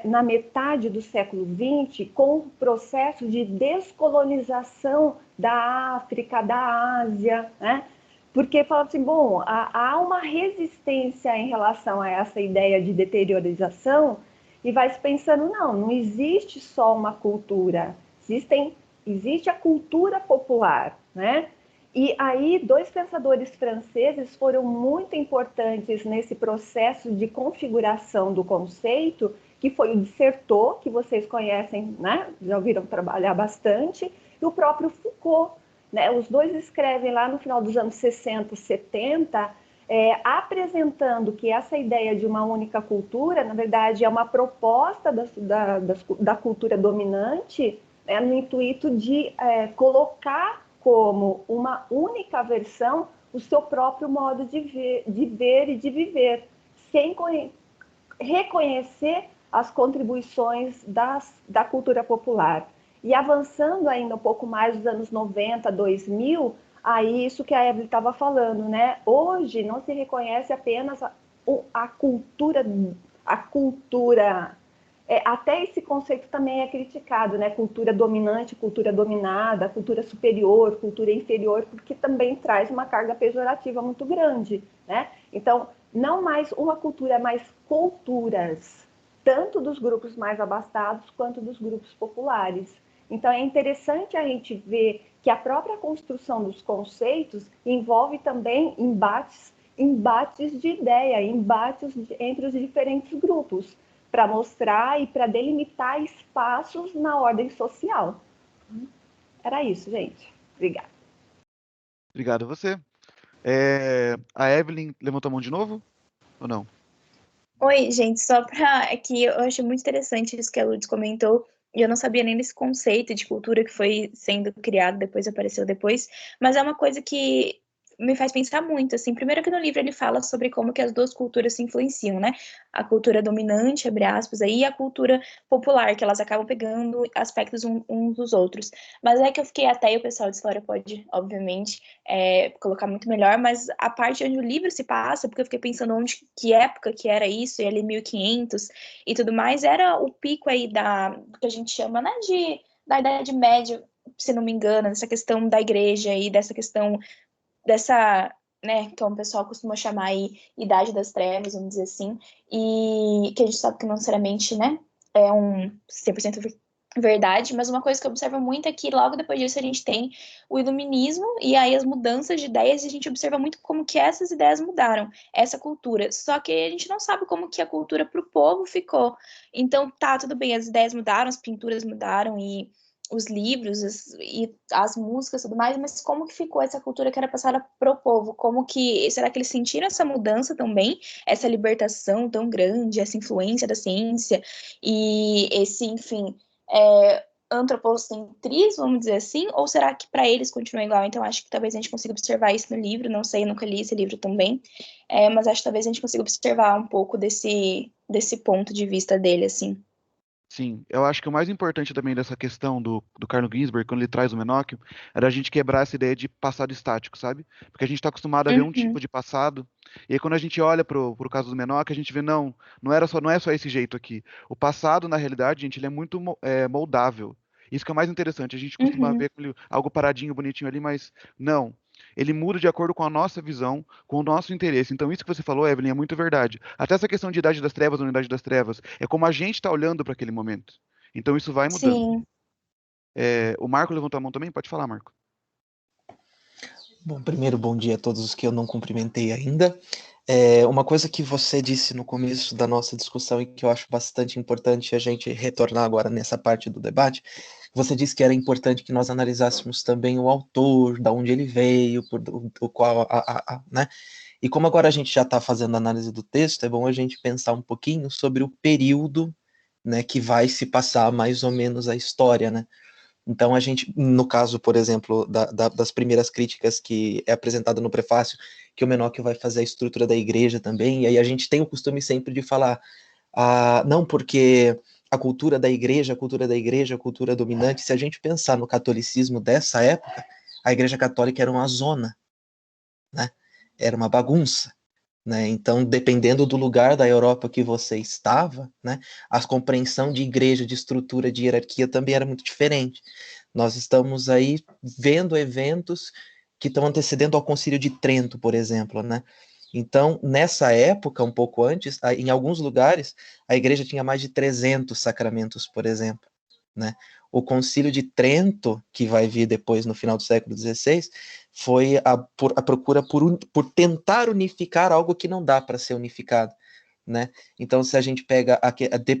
na metade do século XX, com o processo de descolonização da África, da Ásia, né? Porque fala assim, bom, há uma resistência em relação a essa ideia de deteriorização e vai se pensando, não existe só uma cultura, existe a cultura popular, né? E aí, dois pensadores franceses foram muito importantes nesse processo de configuração do conceito, que foi o Dissertot, que vocês conhecem, né? Já ouviram trabalhar bastante, e o próprio Foucault, né? Os dois escrevem lá no final dos anos 60, 70, apresentando que essa ideia de uma única cultura, na verdade, é uma proposta da cultura dominante, né? No intuito de colocar como uma única versão o seu próprio modo de ver e de viver, sem reconhecer as contribuições da cultura popular. E avançando ainda um pouco mais dos anos 90, 2000, aí isso que a Evelyn estava falando, né? Hoje não se reconhece apenas a cultura, até esse conceito também é criticado, né? Cultura dominante, cultura dominada, cultura superior, cultura inferior, porque também traz uma carga pejorativa muito grande, né? Então, não mais uma cultura, mas culturas, tanto dos grupos mais abastados quanto dos grupos populares. Então, é interessante a gente ver que a própria construção dos conceitos envolve também embates de ideia, embates entre os diferentes grupos, para mostrar e para delimitar espaços na ordem social. Era isso, gente. Obrigada. Obrigado a você. A Evelyn levantou a mão de novo? Ou não? Oi, gente, só para aqui, eu achei muito interessante isso que a Lourdes comentou, e eu não sabia nem desse conceito de cultura que foi sendo criado depois, apareceu depois, mas é uma coisa que me faz pensar muito, assim, primeiro que no livro ele fala sobre como que as duas culturas se influenciam, né, a cultura dominante, abre aspas, aí, e a cultura popular, que elas acabam pegando aspectos uns dos outros, mas é que eu fiquei até, e o pessoal de história pode, obviamente, colocar muito melhor, mas a parte onde o livro se passa, porque eu fiquei pensando que época que era isso, e ali 1500 e tudo mais, era o pico aí do que a gente chama, né, da Idade Média, se não me engano, dessa questão da igreja e dessa questão dessa, né, que o pessoal costuma chamar aí Idade das Trevas, vamos dizer assim, e que a gente sabe que não necessariamente, né, é um 100% verdade, mas uma coisa que eu observo muito é que logo depois disso a gente tem o iluminismo e aí as mudanças de ideias, e a gente observa muito como que essas ideias mudaram, essa cultura, só que a gente não sabe como que a cultura para o povo ficou. Então tá, tudo bem, as ideias mudaram, as pinturas mudaram e os livros e as músicas e tudo mais, mas como que ficou essa cultura que era passada pro povo? Como que, será que eles sentiram essa mudança também? Essa libertação tão grande, essa influência da ciência e esse, enfim, antropocentrismo, vamos dizer assim, ou será que para eles continua igual? Então acho que talvez a gente consiga observar isso no livro, não sei, eu nunca li esse livro também, mas acho que talvez a gente consiga observar um pouco desse ponto de vista dele, assim. Sim, eu acho que o mais importante também dessa questão do Carlo Ginzburg, quando ele traz o Menocchio, era a gente quebrar essa ideia de passado estático, sabe? Porque a gente está acostumado a ver um tipo de passado, e aí quando a gente olha pro caso do Menocchio, a gente vê, não é só esse jeito aqui. O passado, na realidade, gente, ele é muito moldável. Isso que é o mais interessante, a gente costuma ver algo paradinho, bonitinho ali, mas não. Ele muda de acordo com a nossa visão, com o nosso interesse. Então, isso que você falou, Evelyn, é muito verdade. Até essa questão de Idade das Trevas ou não Idade das Trevas, é como a gente está olhando para aquele momento. Então, isso vai mudando. Sim. O Marco levantou a mão também? Pode falar, Marco. Bom, primeiro, bom dia a todos os que eu não cumprimentei ainda. Uma coisa que você disse no começo da nossa discussão e que eu acho bastante importante a gente retornar agora nessa parte do debate, você disse que era importante que nós analisássemos também o autor, da onde ele veio, o qual, né? E como agora a gente já está fazendo a análise do texto, é bom a gente pensar um pouquinho sobre o período, né, que vai se passar mais ou menos a história, né? Então a gente, no caso, por exemplo, das primeiras críticas que é apresentada no prefácio, que o Menóquio vai fazer a estrutura da igreja também, e aí a gente tem o costume sempre de falar, não porque a cultura da igreja, a cultura dominante, se a gente pensar no catolicismo dessa época, a igreja católica era uma zona, né? Era uma bagunça. Né? Então, dependendo do lugar da Europa que você estava, né, a compreensão de igreja, de estrutura, de hierarquia também era muito diferente. Nós estamos aí vendo eventos que estão antecedendo ao Concílio de Trento, por exemplo, né? Então, nessa época, um pouco antes, em alguns lugares, a igreja tinha mais de 300 sacramentos, por exemplo, né? O Concílio de Trento, que vai vir depois no final do século XVI, foi a procura por tentar unificar algo que não dá para ser unificado, né? Então, se a gente pega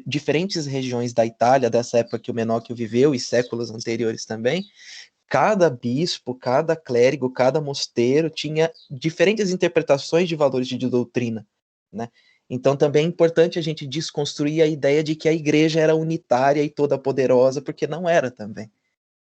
diferentes regiões da Itália, dessa época que o Menóquio viveu, e séculos anteriores também, cada bispo, cada clérigo, cada mosteiro tinha diferentes interpretações de valores de doutrina, né? Então também é importante a gente desconstruir a ideia de que a igreja era unitária e toda poderosa, porque não era também.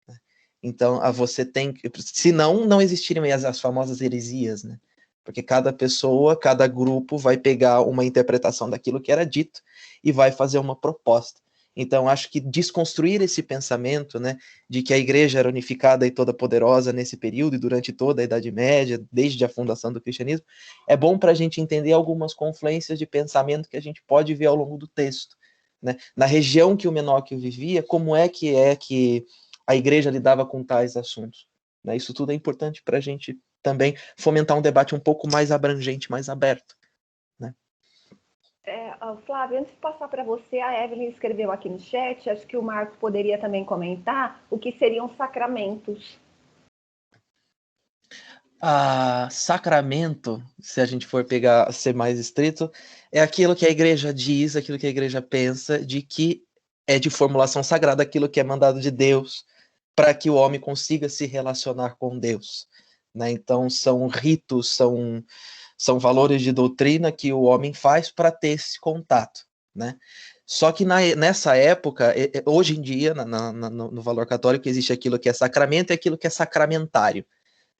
Né? Então você tem, senão não existiriam as famosas heresias, né? Porque cada pessoa, cada grupo vai pegar uma interpretação daquilo que era dito e vai fazer uma proposta. Então, acho que desconstruir esse pensamento, né, de que a igreja era unificada e toda poderosa nesse período e durante toda a Idade Média, desde a fundação do cristianismo, é bom para a gente entender algumas confluências de pensamento que a gente pode ver ao longo do texto. Né? Na região que o Menóquio vivia, como é que a igreja lidava com tais assuntos? Né? Isso tudo é importante para a gente também fomentar um debate um pouco mais abrangente, mais aberto. Né? Flávia, antes de passar para você, a Evelyn escreveu aqui no chat, acho que o Marco poderia também comentar o que seriam sacramentos. Sacramento, se a gente for pegar, ser mais estrito, é aquilo que a igreja diz, aquilo que a igreja pensa, de que é de formulação sagrada, aquilo que é mandado de Deus, para que o homem consiga se relacionar com Deus. Né? Então, são ritos, são valores de doutrina que o homem faz para ter esse contato, né? Só que nessa época, hoje em dia, no valor católico, existe aquilo que é sacramento e aquilo que é sacramentário.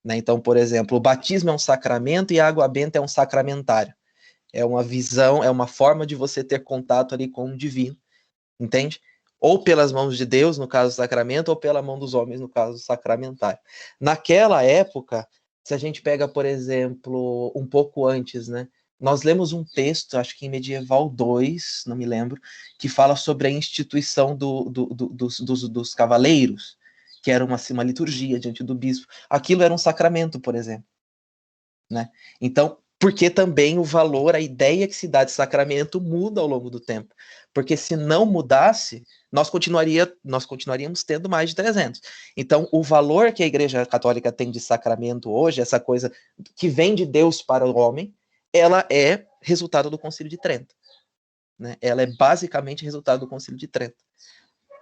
Né? Então, por exemplo, o batismo é um sacramento e a água benta é um sacramentário. É uma visão, é uma forma de você ter contato ali com o divino, entende? Ou pelas mãos de Deus, no caso do sacramento, ou pela mão dos homens, no caso do sacramentário. Naquela época, se a gente pega, por exemplo, um pouco antes, né? Nós lemos um texto, acho que em Medieval 2, não me lembro, que fala sobre a instituição dos cavaleiros, que era uma liturgia diante do bispo. Aquilo era um sacramento, por exemplo. Né? Então, porque também o valor, a ideia que se dá de sacramento muda ao longo do tempo. Porque se não mudasse, nós continuaríamos tendo mais de 300. Então, o valor que a Igreja Católica tem de sacramento hoje, essa coisa que vem de Deus para o homem, ela é resultado do Concílio de Trento. Né? Ela é basicamente resultado do Concílio de Trento.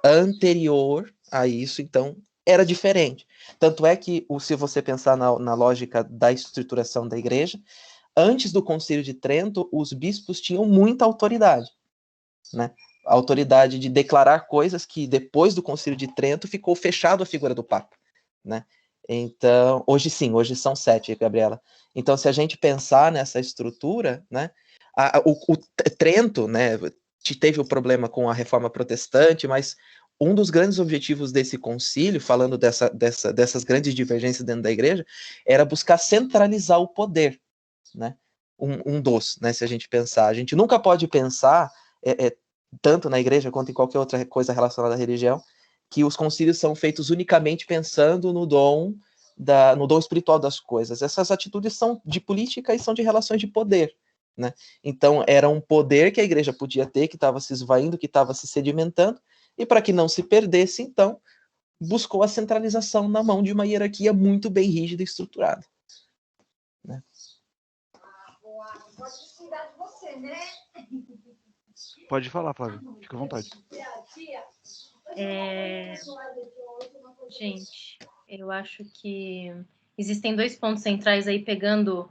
Anterior a isso, então, era diferente. Tanto é que, se você pensar na lógica da estruturação da igreja, antes do Concílio de Trento, os bispos tinham muita autoridade, né? A autoridade de declarar coisas que, depois do Concílio de Trento, ficou fechado a figura do Papa, né? Então, hoje sim, hoje são 7, Gabriela. Então, se a gente pensar nessa estrutura, né, o Trento, né, teve o problema com a reforma protestante, mas um dos grandes objetivos desse concílio, falando dessas grandes divergências dentro da igreja, era buscar centralizar o poder, né? Né? Se a gente pensar, a gente nunca pode pensar, tanto na igreja quanto em qualquer outra coisa relacionada à religião, que os concílios são feitos unicamente pensando no dom espiritual das coisas. Essas atitudes são de política e são de relações de poder. Né? Então, era um poder que a igreja podia ter, que estava se esvaindo, que estava se sedimentando, e para que não se perdesse, então, buscou a centralização na mão de uma hierarquia muito bem rígida e estruturada. Né? Pode falar, Flávia. Fica à vontade. Gente, eu acho que existem 2 pontos centrais aí, pegando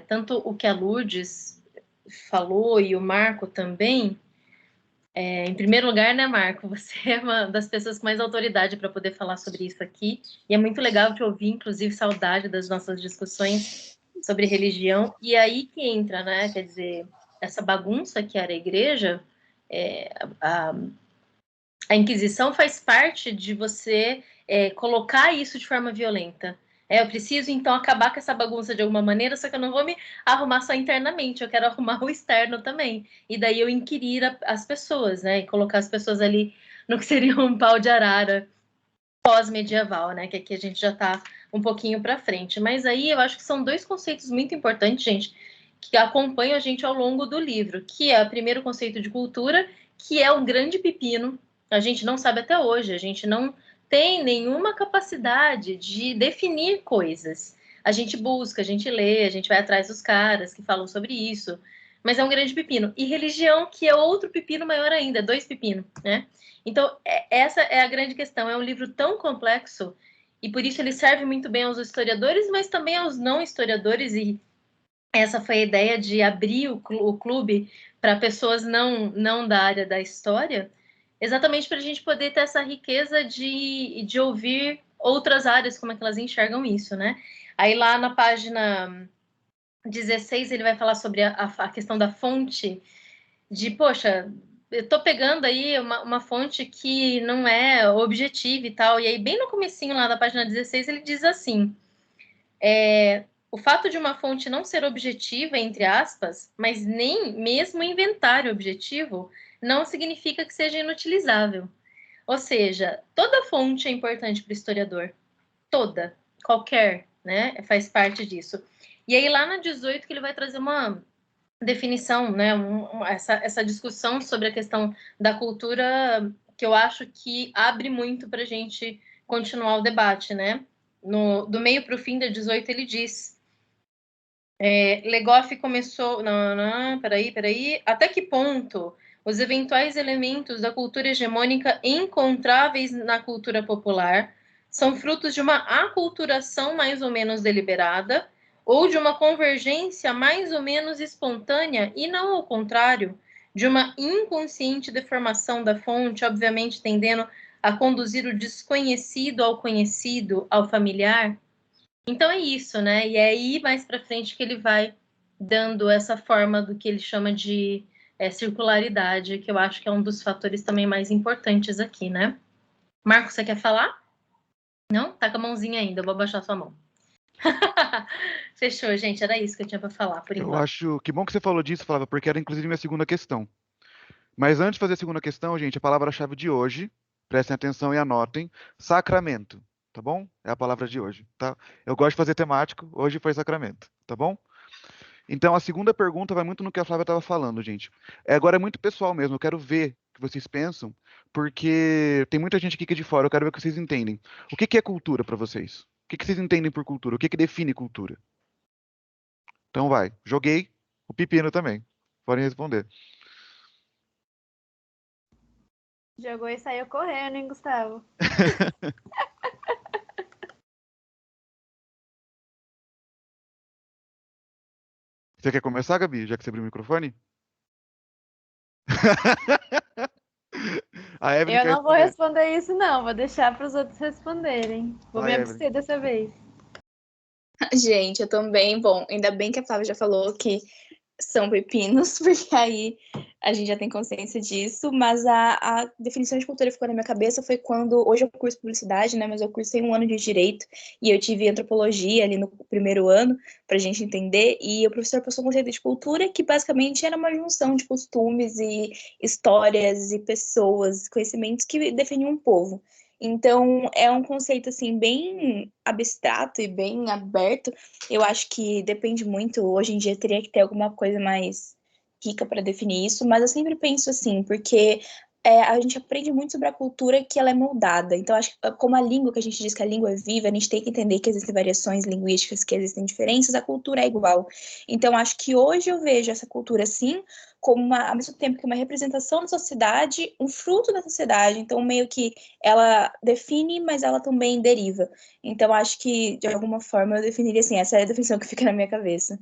tanto o que a Lourdes falou e o Marco também. Em primeiro lugar, né, Marco, você é uma das pessoas com mais autoridade para poder falar sobre isso aqui, e é muito legal te ouvir, inclusive saudade das nossas discussões sobre religião, e aí que entra, né, quer dizer, essa bagunça que era a igreja, a Inquisição faz parte de você colocar isso de forma violenta. Eu preciso, então, acabar com essa bagunça de alguma maneira, só que eu não vou me arrumar só internamente, eu quero arrumar o externo também. E daí eu inquirir as pessoas, né? E colocar as pessoas ali no que seria um pau de arara pós-medieval, né? Que aqui a gente já está um pouquinho para frente. Mas aí eu acho que são 2 conceitos muito importantes, gente, que acompanham a gente ao longo do livro, que é o primeiro conceito de cultura, que é um grande pepino. A gente não sabe até hoje, a gente não tem nenhuma capacidade de definir coisas. A gente busca, a gente lê, a gente vai atrás dos caras que falam sobre isso, mas é um grande pepino. E religião, que é outro pepino maior ainda, 2 pepinos, né? Então, essa é a grande questão. É um livro tão complexo, e por isso ele serve muito bem aos historiadores, mas também aos não historiadores, e essa foi a ideia de abrir o clube para pessoas não da área da história, exatamente para a gente poder ter essa riqueza de ouvir outras áreas, como é que elas enxergam isso, né? Aí lá na página 16 ele vai falar sobre a questão da fonte, de, poxa, eu estou pegando aí uma fonte que não é objetiva e tal, e aí bem no comecinho lá da página 16 ele diz assim, o fato de uma fonte não ser objetiva, entre aspas, mas nem mesmo inventário objetivo, não significa que seja inutilizável. Ou seja, toda fonte é importante para o historiador. Toda, qualquer, né? Faz parte disso. E aí lá na 18 que ele vai trazer uma definição, né? Essa discussão sobre a questão da cultura, que eu acho que abre muito para a gente continuar o debate, né? Do meio para o fim da 18 ele diz... Legoff começou... Não, peraí. Até que ponto os eventuais elementos da cultura hegemônica encontráveis na cultura popular são frutos de uma aculturação mais ou menos deliberada ou de uma convergência mais ou menos espontânea e não ao contrário, de uma inconsciente deformação da fonte, obviamente tendendo a conduzir o desconhecido ao conhecido, ao familiar? Então é isso, né? E é aí mais para frente que ele vai dando essa forma do que ele chama de circularidade, que eu acho que é um dos fatores também mais importantes aqui, né? Marcos, você quer falar? Não? Tá com a mãozinha ainda, eu vou abaixar sua mão. Fechou, gente, era isso que eu tinha para falar por enquanto. Eu acho que bom que você falou disso, Flávia, porque era inclusive minha segunda questão. Mas antes de fazer a segunda questão, gente, a palavra-chave de hoje, prestem atenção e anotem, sacramento, tá bom? É a palavra de hoje, tá? Eu gosto de fazer temático, hoje foi sacramento, tá bom? Então, a segunda pergunta vai muito no que a Flávia estava falando, gente. Agora é muito pessoal mesmo, eu quero ver o que vocês pensam, porque tem muita gente aqui que é de fora, eu quero ver o que vocês entendem. O que é cultura para vocês? O que vocês entendem por cultura? O que define cultura? Então vai, joguei o pepino também, podem responder. Jogou e saiu correndo, hein, Gustavo? Você quer começar, Gabi, já que você abriu o microfone? Eu não vou responder isso, não. Vou deixar para os outros responderem. Vou me abster dessa vez. Gente, eu também. Bom, ainda bem que a Flávia já falou que são pepinos, porque aí a gente já tem consciência disso, mas a definição de cultura que ficou na minha cabeça foi quando, hoje eu curso publicidade, né, mas eu cursei 1 ano de Direito, e eu tive antropologia ali no primeiro ano, pra gente entender, e o professor passou um conceito de cultura que basicamente era uma junção de costumes e histórias e pessoas, conhecimentos que definiam um povo. Então, é um conceito, assim, bem abstrato e bem aberto. Eu acho que depende muito, hoje em dia teria que ter alguma coisa mais rica para definir isso, mas eu sempre penso assim, porque a gente aprende muito sobre a cultura que ela é moldada. Então, acho que como a língua, que a gente diz que a língua é viva, a gente tem que entender que existem variações linguísticas, que existem diferenças, a cultura é igual. Então, acho que hoje eu vejo essa cultura, sim, como ao mesmo tempo que uma representação da sociedade, um fruto da sociedade. Então, meio que ela define, mas ela também deriva. Então, acho que, de alguma forma, eu definiria assim, essa é a definição que fica na minha cabeça.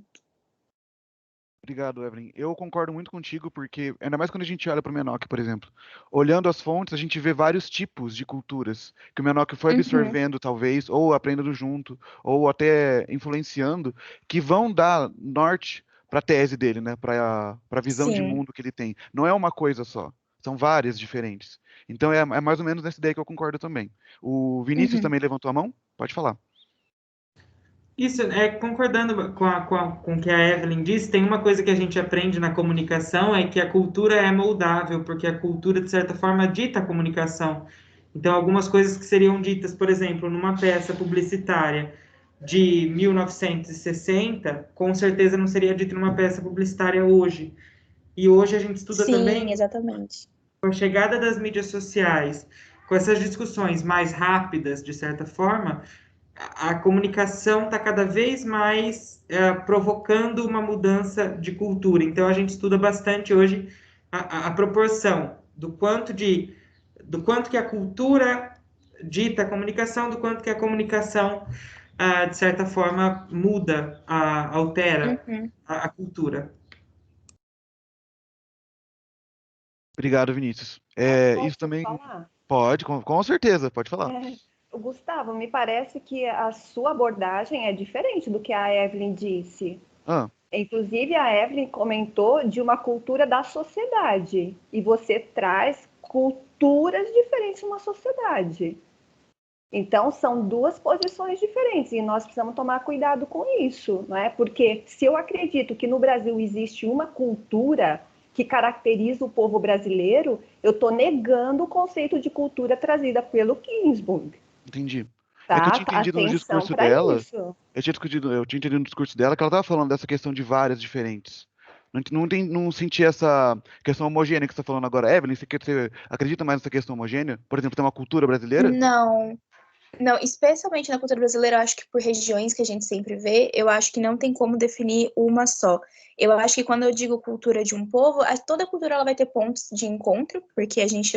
Obrigado, Evelyn. Eu concordo muito contigo, porque, ainda mais quando a gente olha para o Menoque, por exemplo, olhando as fontes, a gente vê vários tipos de culturas que o Menoque foi absorvendo, talvez, ou aprendendo junto, ou até influenciando, que vão dar norte para a tese dele, né? Para a visão de Sim. mundo que ele tem. Não é uma coisa só, são várias diferentes. Então é mais ou menos nessa ideia que eu concordo também. O Vinícius também levantou a mão? Pode falar. Isso, concordando com o que a Evelyn disse, tem uma coisa que a gente aprende na comunicação, é que a cultura é moldável, porque a cultura, de certa forma, dita a comunicação. Então, algumas coisas que seriam ditas, por exemplo, numa peça publicitária de 1960, com certeza não seria dita numa peça publicitária hoje. E hoje a gente estuda também Sim, exatamente. com a chegada das mídias sociais, com essas discussões mais rápidas, de certa forma, a comunicação está cada vez mais provocando uma mudança de cultura. Então, a gente estuda bastante hoje a proporção do quanto que a cultura dita a comunicação, do quanto que a comunicação, de certa forma, muda, altera a cultura. Obrigado, Vinícius. Posso Isso também falar? pode, com certeza, pode falar. Gustavo, me parece que a sua abordagem é diferente do que a Evelyn disse. Inclusive, a Evelyn comentou de uma cultura da sociedade, e você traz culturas diferentes numa sociedade. Então, são duas posições diferentes, e nós precisamos tomar cuidado com isso, não é? Porque se eu acredito que no Brasil existe uma cultura que caracteriza o povo brasileiro, eu estou negando o conceito de cultura trazida pelo Ginsburg. Entendi. Tá? É que eu tinha entendido no discurso dela. Eu tinha entendido no discurso dela que ela estava falando dessa questão de várias diferentes. Não senti essa questão homogênea que você está falando agora. Evelyn, você acredita mais nessa questão homogênea? Por exemplo, tem uma cultura brasileira? Não, especialmente na cultura brasileira, eu acho que por regiões que a gente sempre vê, eu acho que não tem como definir uma só. Eu acho que quando eu digo cultura de um povo, toda cultura ela vai ter pontos de encontro, porque a gente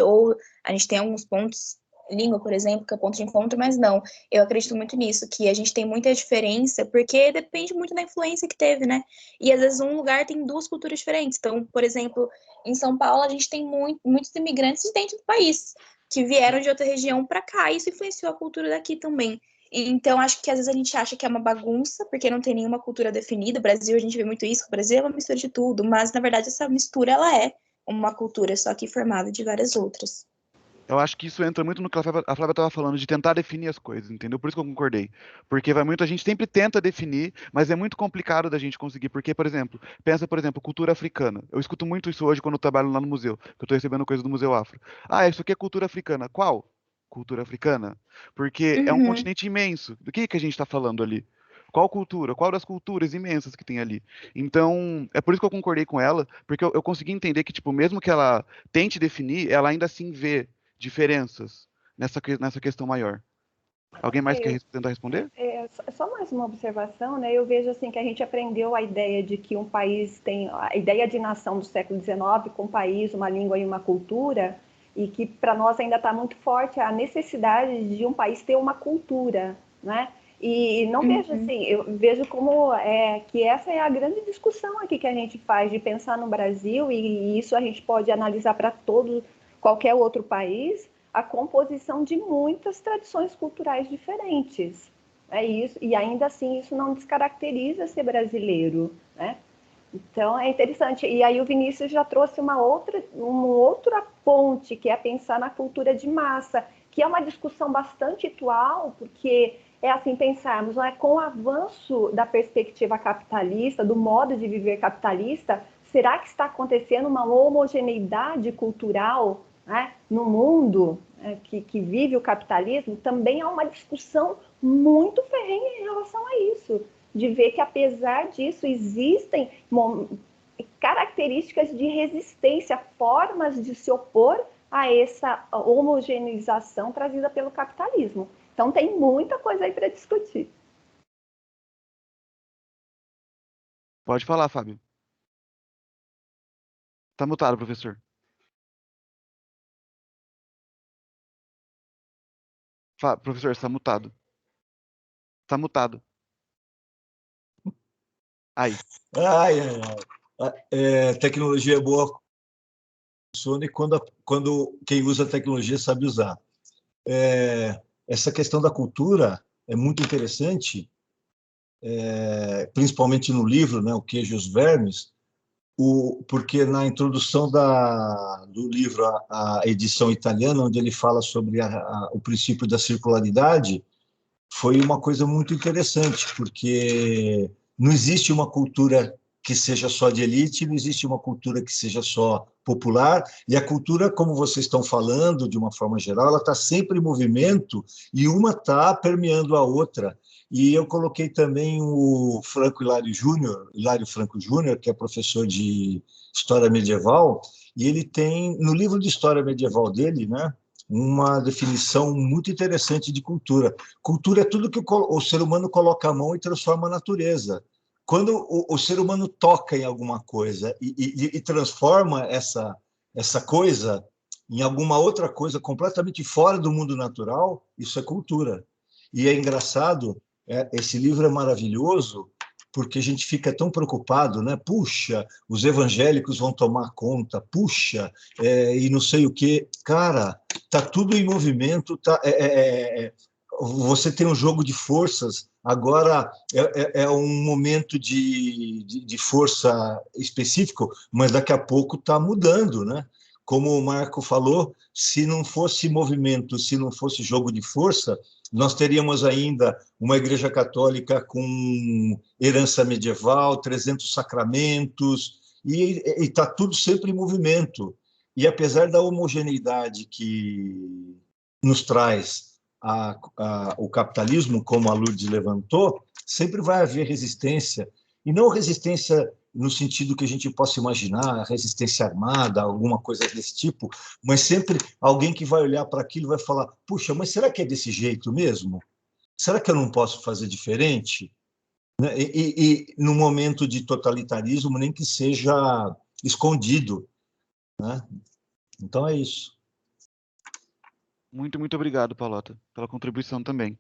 tem alguns pontos, língua, por exemplo, que é ponto de encontro, mas não. Eu acredito muito nisso, que a gente tem muita diferença, porque depende muito da influência que teve, né? E às vezes um lugar tem duas culturas diferentes. Então, por exemplo, em São Paulo, a gente tem muitos imigrantes dentro do país, que vieram de outra região para cá, e isso influenciou a cultura daqui também. Então, acho que às vezes a gente acha que é uma bagunça, porque não tem nenhuma cultura definida. O Brasil, a gente vê muito isso, o Brasil é uma mistura de tudo, mas, na verdade, essa mistura, ela é uma cultura, só que formada de várias outras. Eu acho que isso entra muito no que a Flávia estava falando, de tentar definir as coisas, entendeu? Por isso que eu concordei. Porque a gente sempre tenta definir, mas é muito complicado da gente conseguir. Porque, por exemplo, cultura africana. Eu escuto muito isso hoje quando eu trabalho lá no museu, que eu estou recebendo coisa do Museu Afro. Isso aqui é cultura africana. Qual? Cultura africana? Porque é um continente imenso. Do que a gente está falando ali? Qual cultura? Qual das culturas imensas que tem ali? Então, é por isso que eu concordei com ela, porque eu consegui entender que, tipo, mesmo que ela tente definir, ela ainda assim vê diferenças nessa questão maior. Alguém mais quer tentar responder? Só mais uma observação, né? Eu vejo assim que a gente aprendeu a ideia de que um país tem a ideia de nação do século XIX, com um país, uma língua e uma cultura, e que para nós ainda está muito forte a necessidade de um país ter uma cultura, né? E não vejo assim, eu vejo como que essa é a grande discussão aqui que a gente faz de pensar no Brasil, e isso a gente pode analisar para qualquer outro país, a composição de muitas tradições culturais diferentes. É isso, e ainda assim isso não descaracteriza ser brasileiro, né? Então é interessante. E aí o Vinícius já trouxe uma outra ponte, que é pensar na cultura de massa, que é uma discussão bastante atual, porque é assim pensarmos, não é, com o avanço da perspectiva capitalista, do modo de viver capitalista, será que está acontecendo uma homogeneidade cultural, né, no mundo que vive o capitalismo? Também há uma discussão muito ferrenha em relação a isso, de ver que, apesar disso, existem características de resistência, formas de se opor a essa homogeneização trazida pelo capitalismo. Então, tem muita coisa aí para discutir. Pode falar, Fábio. Tá mutado, professor. Professor, você tá mutado. Tá mutado. Aí. Ai, ai, ai. Tecnologia é boa, funciona e quando quem usa a tecnologia sabe usar. Essa questão da cultura é muito interessante, principalmente no livro, né, O Queijo e os Vermes, porque na introdução do livro, a edição italiana, onde ele fala sobre o princípio da circularidade, foi uma coisa muito interessante, porque não existe uma cultura que seja só de elite, não existe uma cultura que seja só popular, e a cultura, como vocês estão falando, de uma forma geral, ela está sempre em movimento, e uma está permeando a outra. E eu coloquei também o Hilário Franco Júnior, que é professor de História Medieval, e ele tem, no livro de História Medieval dele, né, uma definição muito interessante de cultura. Cultura é tudo que o ser humano coloca a mão e transforma a natureza. Quando o ser humano toca em alguma coisa e transforma essa coisa em alguma outra coisa completamente fora do mundo natural, isso é cultura. E é engraçado, esse livro é maravilhoso, porque a gente fica tão preocupado, né? Puxa, os evangélicos vão tomar conta, puxa, e não sei o quê. Cara, tá tudo em movimento, você tem um jogo de forças, agora é um momento de força específico, mas daqui a pouco está mudando, né? Como o Marco falou, se não fosse movimento, se não fosse jogo de força, nós teríamos ainda uma Igreja Católica com herança medieval, 300 sacramentos, e está tudo sempre em movimento. E apesar da homogeneidade que nos traz o capitalismo, como a Lourdes levantou, sempre vai haver resistência, e não resistência no sentido que a gente possa imaginar, resistência armada, alguma coisa desse tipo, mas sempre alguém que vai olhar para aquilo e vai falar, puxa, mas será que é desse jeito mesmo? Será que eu não posso fazer diferente? E no momento de totalitarismo, nem que seja escondido, né? Então é isso. Muito, muito obrigado, Paulota, pela contribuição também.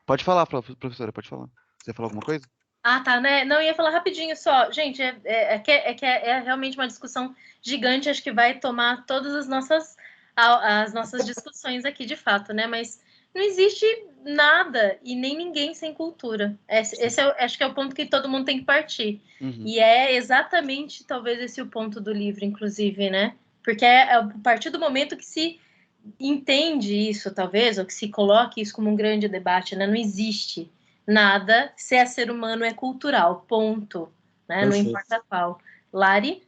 Pode falar, professora, pode falar. Você ia falar alguma coisa? Ah, tá, né? Não, ia falar rapidinho só. Gente, é realmente uma discussão gigante, acho que vai tomar todas as nossas discussões aqui, de fato, né? Mas não existe nada e nem ninguém sem cultura. Esse acho que é o ponto que todo mundo tem que partir. Uhum. E é exatamente, talvez, esse o ponto do livro, inclusive, né? Porque é a partir do momento que se entende isso, talvez, ou que se coloque isso como um grande debate, né? Não existe nada, se é ser humano é cultural, ponto, né? Não importa qual. Lari?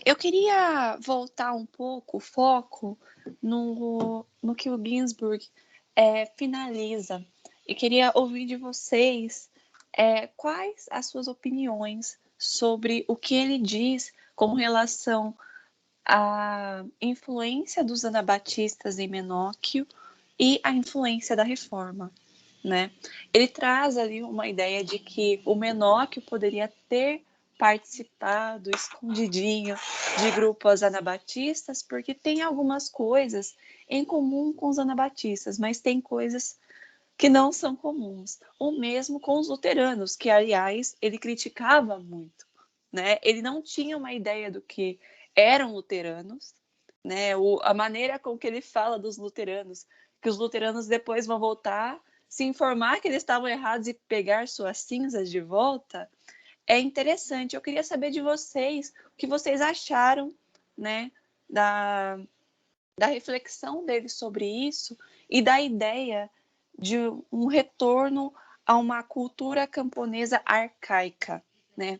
Eu queria voltar um pouco o foco no que o Ginsburg finaliza. Eu queria ouvir de vocês quais as suas opiniões sobre o que ele diz com relação à influência dos anabatistas em Menóquio e a influência da reforma, né? Ele traz ali uma ideia de que o Menóquio poderia ter participado escondidinho de grupos anabatistas, porque tem algumas coisas em comum com os anabatistas, mas tem coisas que não são comuns. O mesmo com os luteranos, que, aliás, ele criticava muito, né? Ele não tinha uma ideia do que eram luteranos, né? A maneira com que ele fala dos luteranos, que os luteranos depois vão voltar, se informar que eles estavam errados e pegar suas cinzas de volta, é interessante. Eu queria saber de vocês o que vocês acharam, né, da reflexão dele sobre isso e da ideia de um retorno a uma cultura camponesa arcaica, né?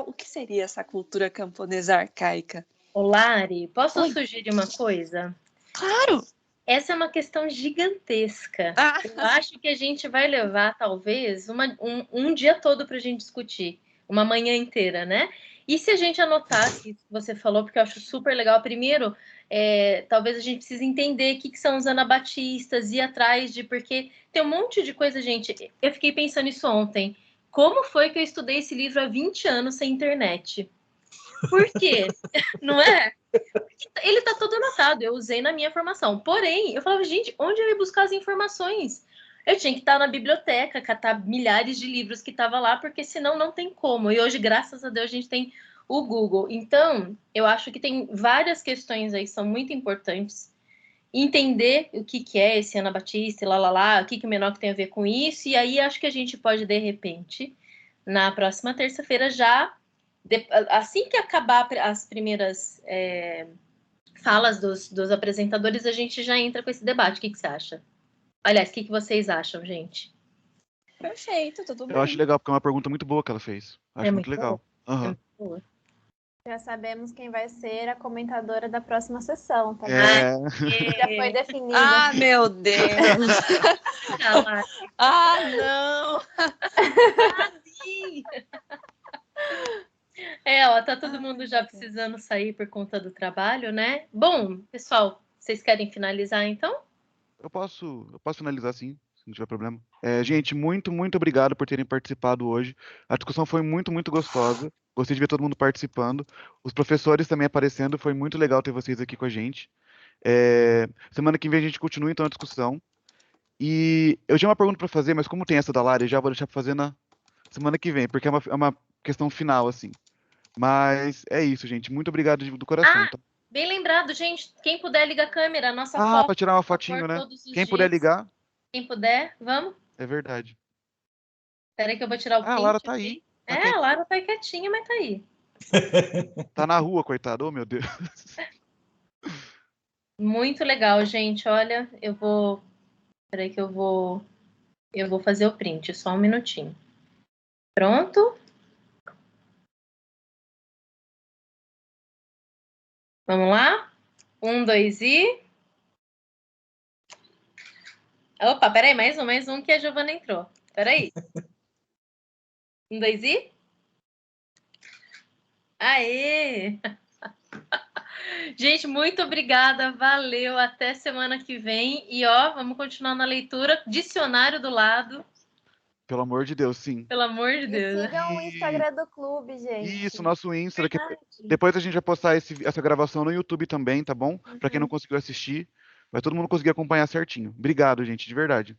O que seria essa cultura camponesa arcaica? Lari, posso sugerir uma coisa? Claro! Essa é uma questão gigantesca. Eu acho que a gente vai levar, talvez, um dia todo para a gente discutir. uma manhã inteira, né? E se a gente anotasse isso que você falou, porque eu acho super legal. Primeiro, talvez a gente precise entender o que são os anabatistas, ir atrás de... Porque tem um monte de coisa, gente. Eu fiquei pensando nisso ontem. Como foi que eu estudei esse livro há 20 anos sem internet? Por quê? Não é? Ele está todo anotado, eu usei na minha formação. Porém, eu falava, gente, onde eu ia buscar as informações? Eu tinha que estar na biblioteca, catar milhares de livros que estavam lá, porque senão não tem como. E hoje, graças a Deus, a gente tem o Google. Então, eu acho que tem várias questões aí que são muito importantes. Entender o que é esse Anabatista, o que o Menoque tem a ver com isso. E aí, acho que a gente pode, de repente, na próxima terça-feira, já... assim que acabar as primeiras falas dos apresentadores, a gente já entra com esse debate. O que você acha? Aliás, o que vocês acham, gente? Perfeito, tudo bem. Eu acho legal, porque é uma pergunta muito boa que ela fez. Acho muito legal. É muito boa. Já sabemos quem vai ser a comentadora da próxima sessão, tá? Já foi definida. Ah, meu Deus! Não! Sim! Tá todo mundo já precisando sair por conta do trabalho, né? Bom, pessoal, vocês querem finalizar, então? Eu posso finalizar, sim, se não tiver problema. Gente, muito obrigado por terem participado hoje. A discussão foi muito gostosa. Gostei de ver todo mundo participando. Os professores também aparecendo. Foi muito legal ter vocês aqui com a gente. Semana que vem a gente continua, então, a discussão. E eu tinha uma pergunta para fazer, mas como tem essa da Lara, eu já vou deixar para fazer na semana que vem, porque é uma questão final, assim. Mas é isso, gente. Muito obrigado do coração. Tá? Bem lembrado, gente. Quem puder, liga a câmera. A nossa foto. Para tirar uma fotinho, né? Quem puder ligar. Quem puder, vamos. É verdade. Espera aí que eu vou tirar o print. A Lara tá aí. A Lara tá aí quietinha, mas tá aí. Tá na rua, coitado. Oh, meu Deus. Muito legal, gente. Olha, eu vou... Espera aí que eu vou fazer o print. Só um minutinho. Pronto? Vamos lá? 1, 2 e... Opa, peraí, mais um que a Giovana entrou. Peraí. 1, 2 e... Aê! Gente, muito obrigada, valeu, até semana que vem. E vamos continuar na leitura, dicionário do lado. Pelo amor de Deus, sim. Pelo amor de Deus. E sigam o Instagram do clube, gente. Isso, nosso Insta. Depois a gente vai postar essa gravação no YouTube também, tá bom? Para quem não conseguiu assistir, vai todo mundo conseguir acompanhar certinho. Obrigado, gente, de verdade.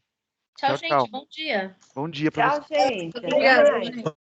Tchau, gente. Bom dia. Bom dia para vocês. Tchau, gente. Obrigada.